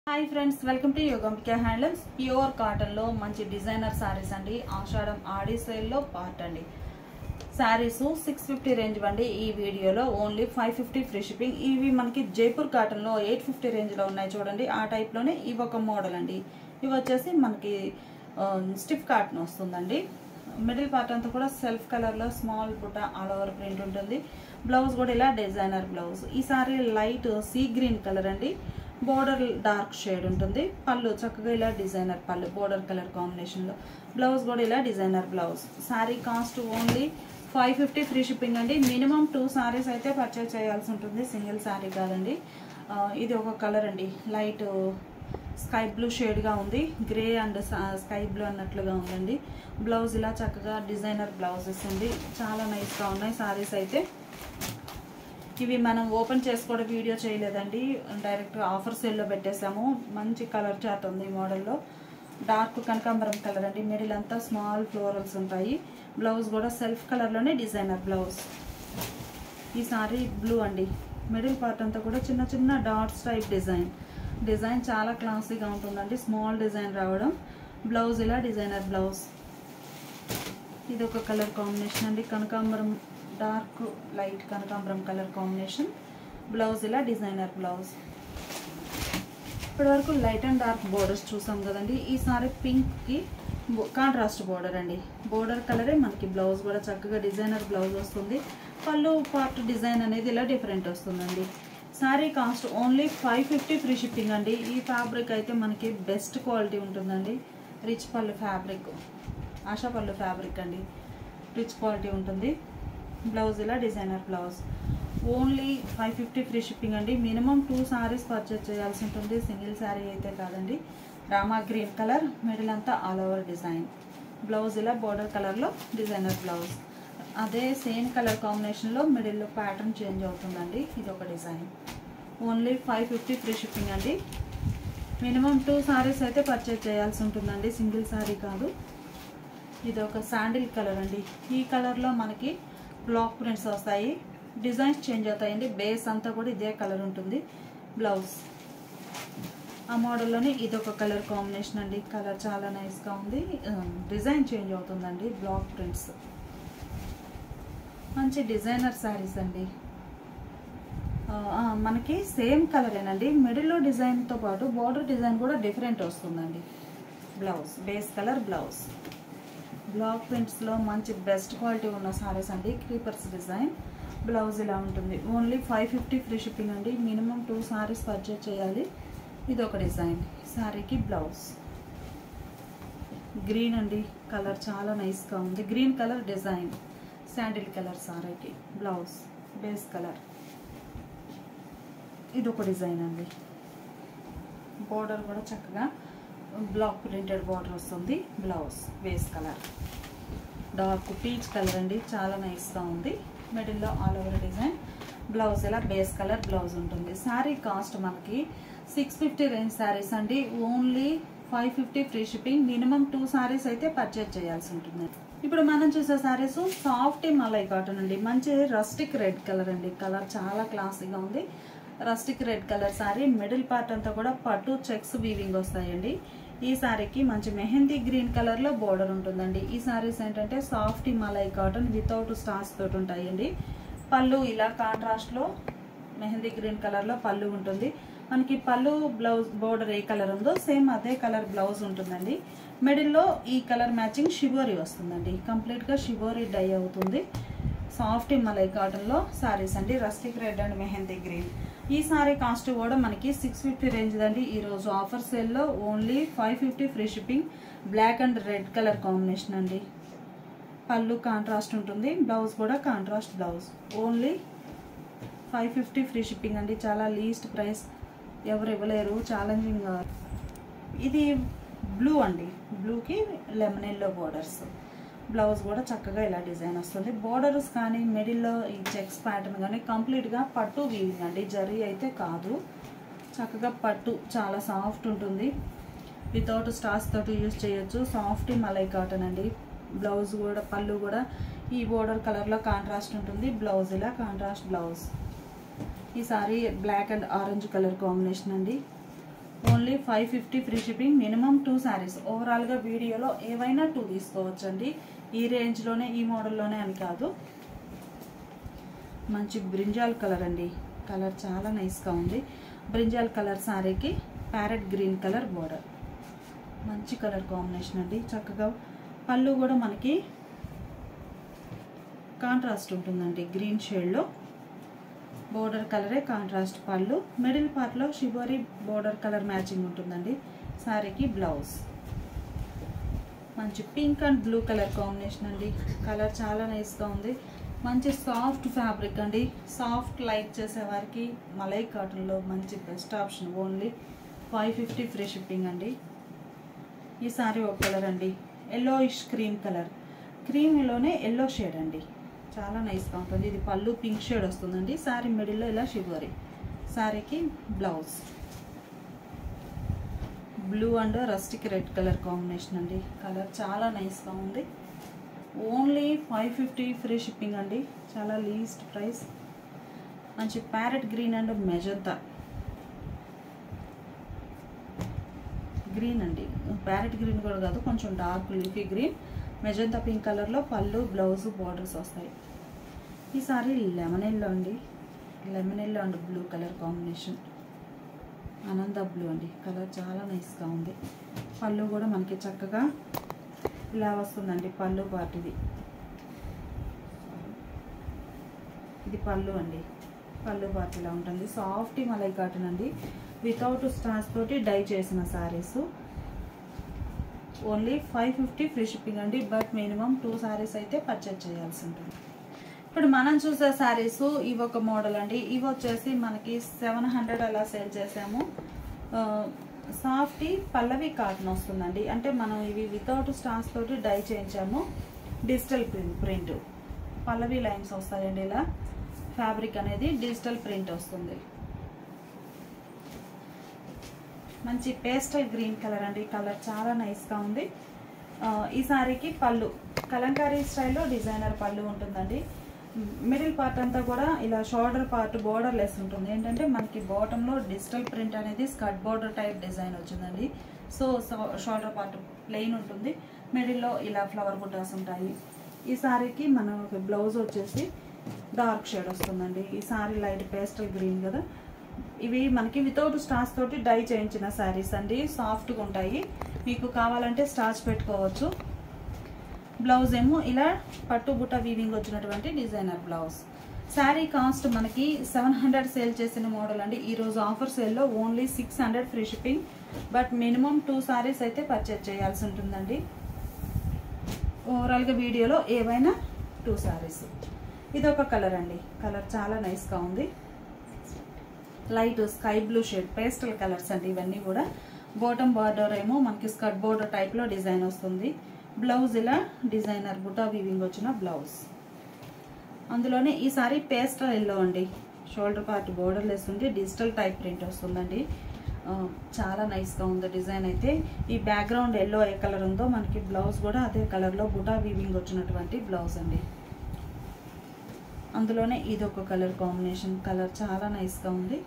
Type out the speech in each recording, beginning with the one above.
Hi friends, welcome to Yogambika handlooms. Pure కాటన్లో మంచి designer saris అండి. ఆషాఢం ఆడి సేల్లో పార్ట్ అండి. శారీస్ 650 రేంజ్ అండి. ఈ వీడియోలో ఓన్లీ 550 ఫ్రీ షిప్పింగ్. ఇవి మనకి జైపూర్ కాటన్లో 850 రేంజ్లో ఉన్నాయి చూడండి. ఆ టైప్లోనే ఇవి ఒక మోడల్ అండి. ఇవి వచ్చేసి మనకి స్టిఫ్ కాటన్ వస్తుందండి. మిడిల్ పార్ట్ అంతా కూడా సెల్ఫ్ కలర్లో స్మాల్ బుట్ట ఆల్ ఓవర్ ప్రింట్ ఉంటుంది. బ్లౌజ్ కూడా ఇలా డిజైనర్ బ్లౌజ్. ఈ sorry light sea green colour అండి. బోర్డర్ డార్క్ షేడ్ ఉంటుంది. పళ్ళు చక్కగా ఇలా డిజైనర్ పళ్ళు బోర్డర్ కలర్ కాంబినేషన్లో. బ్లౌజ్ కూడా ఇలా designer blouse. Sari cost only 550 free shipping అండి. మినిమం 2 సారీస్ అయితే పర్చేజ్ చేయాల్సి ఉంటుంది, సింగిల్ శారీ కాదండి. ఇది ఒక కలర్ అండి, లైట్ స్కై బ్లూ షేడ్గా ఉంది. గ్రే అండ్ స్కై బ్లూ అన్నట్లుగా ఉందండి. బ్లౌజ్ ఇలా చక్కగా డిజైనర్ బ్లౌజెస్ ఉంది. చాలా నైస్గా ఉన్నాయి సారీస్ అయితే. ఇవి మనం ఓపెన్ చేసుకోవడం వీడియో చేయలేదండి, డైరెక్ట్గా ఆఫర్ సేల్లో పెట్టేసాము. మంచి కలర్ చార్ట్ ఉంది ఈ మోడల్లో. డార్క్ కనకాంబరం కలర్ అండి. మిడిల్ అంతా స్మాల్ ఫ్లోరల్స్ ఉంటాయి. బ్లౌజ్ కూడా సెల్ఫ్ కలర్లోనే డిజైనర్ బ్లౌజ్. ఈ సారీ బ్లూ అండి. మిడిల్ పార్ట్ అంతా కూడా చిన్న చిన్న డాట్స్ టైప్ డిజైన్ చాలా క్లాసీగా ఉంటుందండి. స్మాల్ డిజైన్ రావడం. బ్లౌజ్ ఇలా డిజైనర్ బ్లౌజ్. ఇది ఒక కలర్ కాంబినేషన్ అండి, కనకాంబరం డార్క్ లైట్ కనకాంబరం కలర్ కాంబినేషన్. బ్లౌజ్ ఇలా డిజైనర్ బ్లౌజ్. ఇప్పటి వరకు లైట్ అండ్ డార్క్ బోర్డర్స్ చూసాం కదండి. ఈసారి పింక్కి కాంట్రాస్ట్ బోర్డర్ అండి. బోర్డర్ కలరే మనకి బ్లౌజ్ కూడా చక్కగా డిజైనర్ బ్లౌజ్ వస్తుంది. పళ్ళు పార్ట్ డిజైన్ అనేది ఇలా డిఫరెంట్ వస్తుందండి. Sari cost only 550 free shipping అండి. ఈ ఫ్యాబ్రిక్ అయితే మనకి బెస్ట్ క్వాలిటీ ఉంటుందండి. రిచ్ పళ్ళు ఫ్యాబ్రిక్, ఆశా పళ్ళు ఫ్యాబ్రిక్ అండి. రిచ్ క్వాలిటీ ఉంటుంది. బ్లౌజ్ ఇలా designer blouse. Only 550 free shipping అండి. మినిమం 2 సారీస్ పర్చేజ్ చేయాల్సి ఉంటుంది, సింగిల్ శారీ అయితే కాదండి. రామా గ్రీన్ కలర్, మిడిల్ అంతా ఆల్ ఓవర్ డిజైన్. బ్లౌజ్ ఇలా బోర్డర్ కలర్లో డిజైనర్ బ్లౌజ్. అదే సేమ్ కలర్ కాంబినేషన్లో మిడిల్లో ప్యాటర్న్ చేంజ్ అవుతుందండి. ఇది ఒక డిజైన్. ఓన్లీ 550 ఫ్రీ షిప్పింగ్ అండి. మినిమం 2 సారీస్ అయితే పర్చేజ్ చేయాల్సి ఉంటుందండి, సింగిల్ శారీ కాదు. ఇది ఒక శాండిల్ కలర్ అండి. ఈ కలర్లో మనకి బ్లాక్ ప్రింట్స్ వస్తాయి, డిజైన్స్ చేంజ్ అవుతాయండి. బేస్ అంతా కూడా ఇదే కలర్ ఉంటుంది. బ్లౌజ్ ఆ మోడల్లోనే ఇదొక కలర్ కాంబినేషన్ అండి. కలర్ చాలా నైస్గా ఉంది. డిజైన్ చేంజ్ అవుతుందండి. బ్లాక్ ప్రింట్స్ మంచి డిజైనర్ శారీస్ అండి. మనకి సేమ్ కలరేనండి. మిడిల్లో డిజైన్తో పాటు బోర్డర్ డిజైన్ కూడా డిఫరెంట్ వస్తుందండి. Blouse base colour blouse. Block ప్రింట్స్లో మంచి బెస్ట్ క్వాలిటీ ఉన్న సారీస్ అండి. Creepers design. బ్లౌజ్ ఇలా ఉంటుంది. ఓన్లీ 550 ఫ్రీ షిప్పింగ్ అండి. మినిమం 2 సారీస్ పర్చేజ్ చేయాలి. ఇది ఒక డిజైన్. శారీకి బ్లౌజ్ గ్రీన్ అండి. కలర్ చాలా నైస్గా ఉంది. Green colour design. Sandal colour సారీకి బ్లౌజ్ బేస్ కలర్. ఇది ఒక డిజైన్ అండి. బోర్డర్ కూడా చక్కగా బ్లాక్ ప్రింటెడ్ బోర్డర్ వస్తుంది. Blouse base colour dark peach colour అండి. చాలా నైస్గా ఉంది. మిడిల్లో ఆల్ ఓవర్ డిజైన్. బ్లౌజ్ ఇలా బేస్ కలర్ బ్లౌజ్ ఉంటుంది. శారీ కాస్ట్ మనకి 650 రేంజ్ శారీస్ అండి. Only 550 free shipping. Minimum 2 saris అయితే పర్చేజ్ చేయాల్సి ఉంటుంది. ఇప్పుడు మనం చూసే శారీస్ సాఫ్ట్ మలై కాటన్ అండి. మంచి రస్టిక్ రెడ్ కలర్ అండి. కలర్ చాలా క్లాసీగా ఉంది. Rustic red colour sari. Middle part అంతా కూడా పట్టు చెక్స్ వీవింగ్ వస్తాయండి. ఈ శారీకి మంచి మెహందీ గ్రీన్ కలర్లో బోర్డర్ ఉంటుందండి. ఈ శారీస్ ఏంటంటే soft malai cotton without stars తోటి ఉంటాయండి. పళ్ళు ఇలా కాంట్రాస్ట్లో మెహందీ గ్రీన్ కలర్లో పళ్ళు ఉంటుంది. మనకి పళ్ళు బ్లౌజ్ బోర్డర్ ఏ కలర్ ఉందో సేమ్ అదే కలర్ బ్లౌజ్ ఉంటుందండి. మిడిల్లో ఈ కలర్ మ్యాచింగ్ షివోరీ వస్తుందండి. కంప్లీట్గా షివోరీ డై అవుతుంది. సాఫ్ట్ మలై కాటన్లో శారీస్ అండి. Rustic red and mehndi green. ఈ సారీ కాస్ట్ కూడా మనకి 650 రేంజ్ అండి. ఈరోజు ఆఫర్ సేల్లో only 550 free shipping. Black and red colour combination అండి. పళ్ళు కాంట్రాస్ట్ ఉంటుంది. బ్లౌజ్ కూడా contrast blouse. Only 550 free shipping అండి. చాలా లీస్ట్ ప్రైస్, ఎవరు ఇవ్వలేరు. ఛాలెంజింగ్. ఇది బ్లూ అండి. బ్లూకి లెమన్ ఎల్లో బోర్డర్స్. బ్లౌజ్ కూడా చక్కగా ఇలా డిజైన్ వస్తుంది. బోర్డర్స్ కానీ మిడిల్లో ఈ చెక్స్ ప్యాటర్న్ కానీ కంప్లీట్గా పట్టు వీవింగ్ అండి. జరీ అయితే కాదు. చక్కగా పట్టు చాలా సాఫ్ట్ ఉంటుంది. వితౌట్ స్టార్స్ తోటి యూజ్ చేయొచ్చు. సాఫ్ట్ మలై కాటన్ అండి. బ్లౌజ్ కూడా పళ్ళు కూడా ఈ బోర్డర్ కలర్లో కాంట్రాస్ట్ ఉంటుంది. బ్లౌజ్ ఇలా కాంట్రాస్ట్ బ్లౌజ్. ఈ sari black and orange colour combination అండి. Only only 550 free shipping. Minimum 2 saris. ఓవరాల్గా వీడియోలో ఏవైనా 2 తీసుకోవచ్చండి. ఈ రేంజ్లోనే ఈ మోడల్లోనే అని కాదు. మంచి బ్రింజాల్ కలర్ అండి. కలర్ చాలా నైస్గా ఉంది. బ్రింజాల్ కలర్ శారీకి ప్యారెట్ గ్రీన్ కలర్ బోర్డర్. మంచి కలర్ కాంబినేషన్ అండి. చక్కగా పళ్ళు కూడా మనకి కాంట్రాస్ట్ ఉంటుందండి. గ్రీన్ షేడ్లో బోర్డర్ కలరే కాంట్రాస్ట్ పళ్ళు. మిడిల్ పార్ట్లో షిబోరి బోర్డర్ కలర్ మ్యాచింగ్ ఉంటుందండి. శారీకి బ్లౌజ్ మంచి pink and blue colour combination అండి. కలర్ చాలా నైస్గా ఉంది. మంచి సాఫ్ట్ ఫ్యాబ్రిక్ అండి. సాఫ్ట్ లైక్ చేసేవారికి మలై కాటన్లో మంచి best option. Only 550 free shipping అండి. ఈ శారీ ఒక కలర్ అండి. Yellowish cream colour. క్రీమ్లోనే ఎల్లో షేడ్ అండి. చాలా నైస్గా ఉంటుంది. ఇది పళ్ళు పింక్ షేడ్ వస్తుందండి. శారీ మిడిల్లో ఇలా షిబోరి. శారీకి blouse blue and rustic red colour combination అండి. కలర్ చాలా నైస్గా ఉంది. ఓన్లీ 550 ఫ్రీ షిప్పింగ్ అండి. చాలా లీస్ట్ ప్రైస్. మంచి parrot green and magenta green అండి. ప్యారెట్ గ్రీన్ కూడా కాదు, కొంచెం dark leafy green. Magenta pink కలర్లో పళ్ళు బ్లౌజ్ బోర్డర్స్ వస్తాయి. ఈ సారీ లెమన్ ఎల్లో అండి. Lemon yellow and blue colour combination. ఆనంద బ్లూ అండి. కలర్ చాలా నైస్గా ఉంది. పళ్ళు కూడా మనకి చక్కగా ఇలా వస్తుందండి. పళ్ళు పార్ట్ ఇది పళ్ళు అండి. పళ్ళు పార్ట్ ఇలా ఉంటుంది. సాఫ్ట్ మలై కాటన్ అండి. వితౌట్ స్టార్స్ తోటి డై చేసిన శారీస్. ఓన్లీ 550 ఫ్రీ షిప్పింగ్ అండి. బట్ మినిమం 2 శారీస్ అయితే పర్చేజ్ చేయాల్సి ఉంటుంది. ఇప్పుడు మనం చూసే శారీస్ ఇవి ఒక మోడల్ అండి. ఇవి వచ్చేసి మనకి 700 అలా సేల్ చేసాము. సాఫ్ట్ పల్లవి కాటన్ వస్తుందండి. అంటే మనం ఇవి వితౌట్ స్టార్స్ తోటి డై చేయించాము. డిజిటల్ ప్రింట్ పల్లవి లైన్స్ వస్తాయండి. ఇలా ఫ్యాబ్రిక్ అనేది డిజిటల్ ప్రింట్ వస్తుంది. మంచి పేస్టల్ గ్రీన్ కలర్ అండి. కలర్ చాలా నైస్గా ఉంది. ఈ శారీకి పళ్ళు కలంకారీ స్టైల్లో డిజైనర్ పళ్ళు ఉంటుందండి. మిడిల్ పార్ట్ అంతా కూడా ఇలా షోల్డర్ పార్ట్ బోర్డర్ లెస్ ఉంటుంది. ఏంటంటే మనకి బాటంలో డిజిటల్ ప్రింట్ అనేది స్కర్ట్ బోర్డర్ టైప్ డిజైన్ వచ్చిందండి. సో షోల్డర్ పార్ట్ ప్లెయిన్ ఉంటుంది. మిడిల్లో ఇలా ఫ్లవర్ బుటాస్ ఉంటాయి. ఈ శారీకి మన బ్లౌజ్ వచ్చేసి డార్క్ షేడ్ వస్తుందండి. ఈ శారీ లైట్ పేస్టల్ గ్రీన్ కదా. ఇవి మనకి వితౌట్ స్టార్చ్ తోటి డై చేయించిన శారీస్ అండి. సాఫ్ట్గా ఉంటాయి. మీకు కావాలంటే స్టార్చ్ పెట్టుకోవచ్చు. బ్లౌజ్ ఏమో ఇలా పట్టు బుట్ట వీవింగ్ వచ్చినటువంటి డిజైనర్ బ్లౌజ్. శారీ కాస్ట్ మనకి 700 సేల్ చేసిన మోడల్ అండి. ఈరోజు ఆఫర్ సేల్లో only 600 free shipping. But minimum 2 saris అయితే పర్చేజ్ చేయాల్సి ఉంటుందండి. ఓవరాల్గా వీడియోలో ఏవైనా 2 శారీస్. ఇది ఒక కలర్ అండి. కలర్ చాలా నైస్గా ఉంది. Light sky blue shade pastel colours అండి ఇవన్నీ కూడా. బాటమ్ బార్డర్ ఏమో మనకి స్కర్ట్ బోర్డర్ టైప్లో డిజైన్ వస్తుంది. బ్లౌజ్ ఇలా డిజైనర్ బుటా వీవింగ్ వచ్చిన బ్లౌజ్. అందులోనే ఈ సారీ పేస్టల్ ఎల్లో అండి. షోల్డర్ పార్ట్ బోర్డర్ లెస్ ఉంది. డిజిటల్ టైప్ ప్రింట్ వస్తుందండి. చాలా నైస్గా ఉంది డిజైన్ అయితే. ఈ బ్యాక్గ్రౌండ్ ఎల్లో ఏ కలర్ ఉందో మనకి బ్లౌజ్ కూడా అదే కలర్లో బుటా వీవింగ్ వచ్చినటువంటి బ్లౌజ్ అండి. అందులోనే ఇది ఒక కలర్ కాంబినేషన్. కలర్ చాలా నైస్గా ఉంది.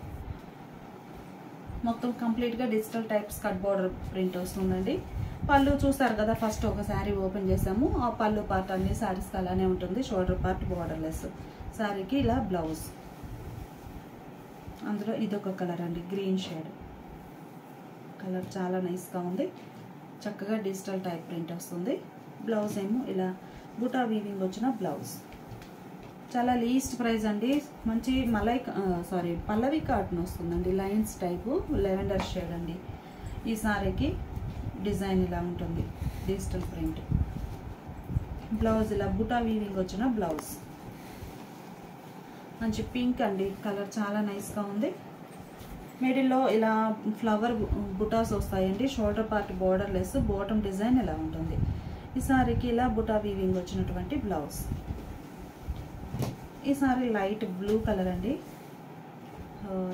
మొత్తం కంప్లీట్గా digital type skirt border print వస్తుందండి. పళ్ళు చూసారు కదా. ఫస్ట్ ఒక శారీ ఓపెన్ చేసాము. ఆ పళ్ళు పార్ట్ అన్ని శారీస్కి అలానే ఉంటుంది. Shoulder part border less. శారీకి ఇలా బ్లౌజ్. అందులో ఇదొక కలర్ అండి. Green shade. కలర్ చాలా నైస్గా ఉంది. చక్కగా డిజిటల్ టైప్ ప్రింట్ వస్తుంది. బ్లౌజ్ ఏమో ఇలా బుటా వీవింగ్ వచ్చిన బ్లౌజ్. చాలా లీస్ట్ ప్రైస్ అండి. మంచి పల్లవి కాటన్ వస్తుందండి. లైన్స్ టైపు లెవెండర్ షేడ్ అండి. ఈ సారీకి డిజైన్ ఇలా ఉంటుంది. Digital print. బ్లౌజ్ ఇలా బుటా వీవింగ్ వచ్చిన బ్లౌజ్. మంచి పింక్ అండి. కలర్ చాలా నైస్గా ఉంది. మిడిల్లో ఇలా ఫ్లవర్ బుటాస్ వస్తాయండి. Shoulder part border less. Bottom design ఇలా ఉంటుంది. ఈ సారీకి ఇలా బుటా వీవింగ్ వచ్చినటువంటి బ్లౌజ్. ఈ సారీ లైట్ బ్లూ కలర్ అండి.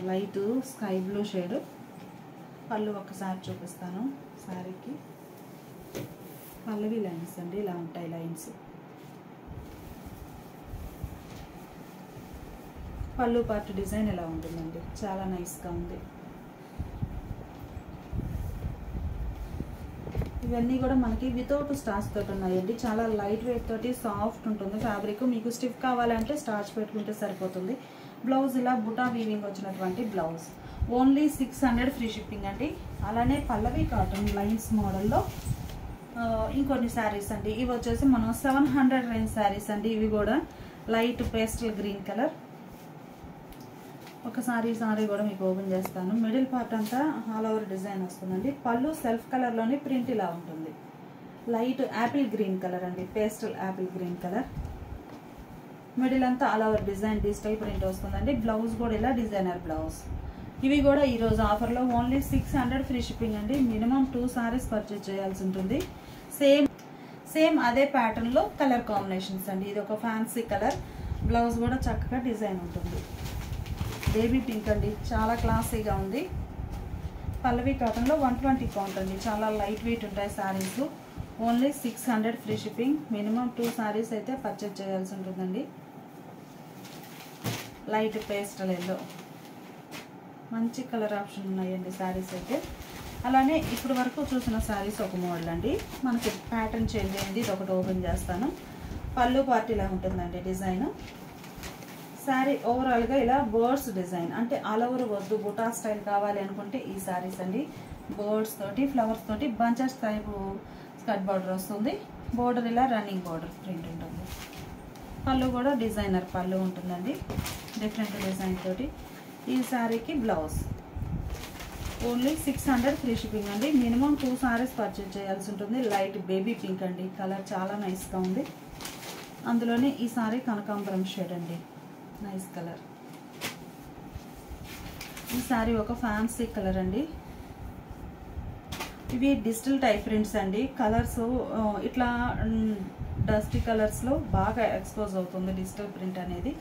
Light sky blue shade. పళ్ళు ఒకసారి చూపిస్తాను. శారీకి పల్లవి లైన్స్ అండి ఇలా ఉంటాయి. లైన్స్ పళ్ళు పార్ట్ డిజైన్ ఎలా ఉంటుందండి. చాలా నైస్గా ఉంది. ఇవన్నీ కూడా మనకి వితౌట్ స్టార్చ్ తోటి ఉన్నాయండి. చాలా లైట్ వెయిట్ తోటి సాఫ్ట్ ఉంటుంది ఫ్యాబ్రిక్. మీకు స్టిఫ్ కావాలంటే స్టార్చ్ పెట్టుకుంటే సరిపోతుంది. బ్లౌజ్ ఇలా బుటా వీవింగ్ వచ్చినటువంటి బ్లౌజ్. ఓన్లీ 600 ఫ్రీ షిప్పింగ్ అండి. అలానే పల్లవి కాటన్ లైన్స్ మోడల్లో ఇంకొన్ని శారీస్ అండి. ఇవి వచ్చేసి మనం 700 రేంజ్ శారీస్ అండి. ఇవి కూడా లైట్ పేస్టల్ గ్రీన్ కలర్. ఒకసారి సారీ కూడా మీకు ఓపెన్ చేస్తాను. మిడిల్ పార్ట్ అంతా ఆల్ ఓవర్ డిజైన్ వస్తుందండి. పళ్ళు సెల్ఫ్ కలర్లోని ప్రింట్ ఇలా ఉంటుంది. లైట్ యాపిల్ గ్రీన్ కలర్ అండి, pastel apple green colour. Middle అంతా all over design digital print వస్తుందండి. బ్లౌజ్ కూడా ఇలా డిజైనర్ బ్లౌజ్. ఇవి కూడా ఈరోజు ఆఫర్లో ఓన్లీ 600 ఫ్రీ షిప్పింగ్ అండి. మినిమం 2 సారీస్ పర్చేజ్ చేయాల్సి ఉంటుంది. సేమ్ అదే ప్యాటర్న్లో కలర్ కాంబినేషన్స్ అండి. ఇది ఒక ఫ్యాన్సీ కలర్. బ్లౌజ్ కూడా చక్కగా డిజైన్ ఉంటుంది. బేబీ పింక్ అండి, చాలా క్లాసీగా ఉంది. పల్లవి కాటన్లో 120 కౌంట్ అండి. చాలా లైట్ వెయిట్ ఉంటాయి saris. Only 600 free shipping. Minimum 2 saris అయితే పర్చేజ్ చేయాల్సి ఉంటుందండి. లైట్ పేస్టల్ ఎల్లో, మంచి కలర్ ఆప్షన్ ఉన్నాయండి శారీస్ అయితే. అలానే ఇప్పుడు వరకు చూసిన శారీస్ ఒక మోడల్ అండి. మనకి ప్యాటర్న్ చేంజ్ అయింది. ఇది ఒకటి ఓపెన్ చేస్తాను. పళ్ళు పార్టీలా ఉంటుందండి డిజైన్. శారీ ఓవరాల్గా ఇలా బర్డ్స్ డిజైన్, అంటే ఆల్ ఓవర్ వద్దు బుటా స్టైల్ కావాలి అనుకుంటే ఈ శారీస్ అండి. బర్డ్స్ తోటి ఫ్లవర్స్ తోటి బంచెస్ టైపు స్కర్ట్ బార్డర్ వస్తుంది. బోర్డర్ ఇలా రన్నింగ్ బార్డర్ ప్రింట్ ఉంటుంది. పళ్ళు కూడా డిజైనర్ పళ్ళు ఉంటుందండి, డిఫరెంట్ డిజైన్ తోటి. ఈ శారీకి బ్లౌజ్. ఓన్లీ 600 ఫ్రీ షిప్పింగ్ అండి. మినిమం 2 సారీస్ పర్చేజ్ చేయాల్సి ఉంటుంది. లైట్ బేబీ పింక్ అండి, కలర్ చాలా నైస్గా ఉంది. అందులోనే ఈ సారీ కనకాంబరం షేడ్ అండి, నైస్ కలర్. ఈ సారీ ఒక ఫ్యాన్సీ కలర్ అండి. ఇవి డిజిటల్ టైప్ ప్రింట్స్ అండి. కలర్స్ ఇట్లా డస్టీ కలర్స్లో బాగా ఎక్స్పోజ్ అవుతుంది డిజిటల్ ప్రింట్ అనేది.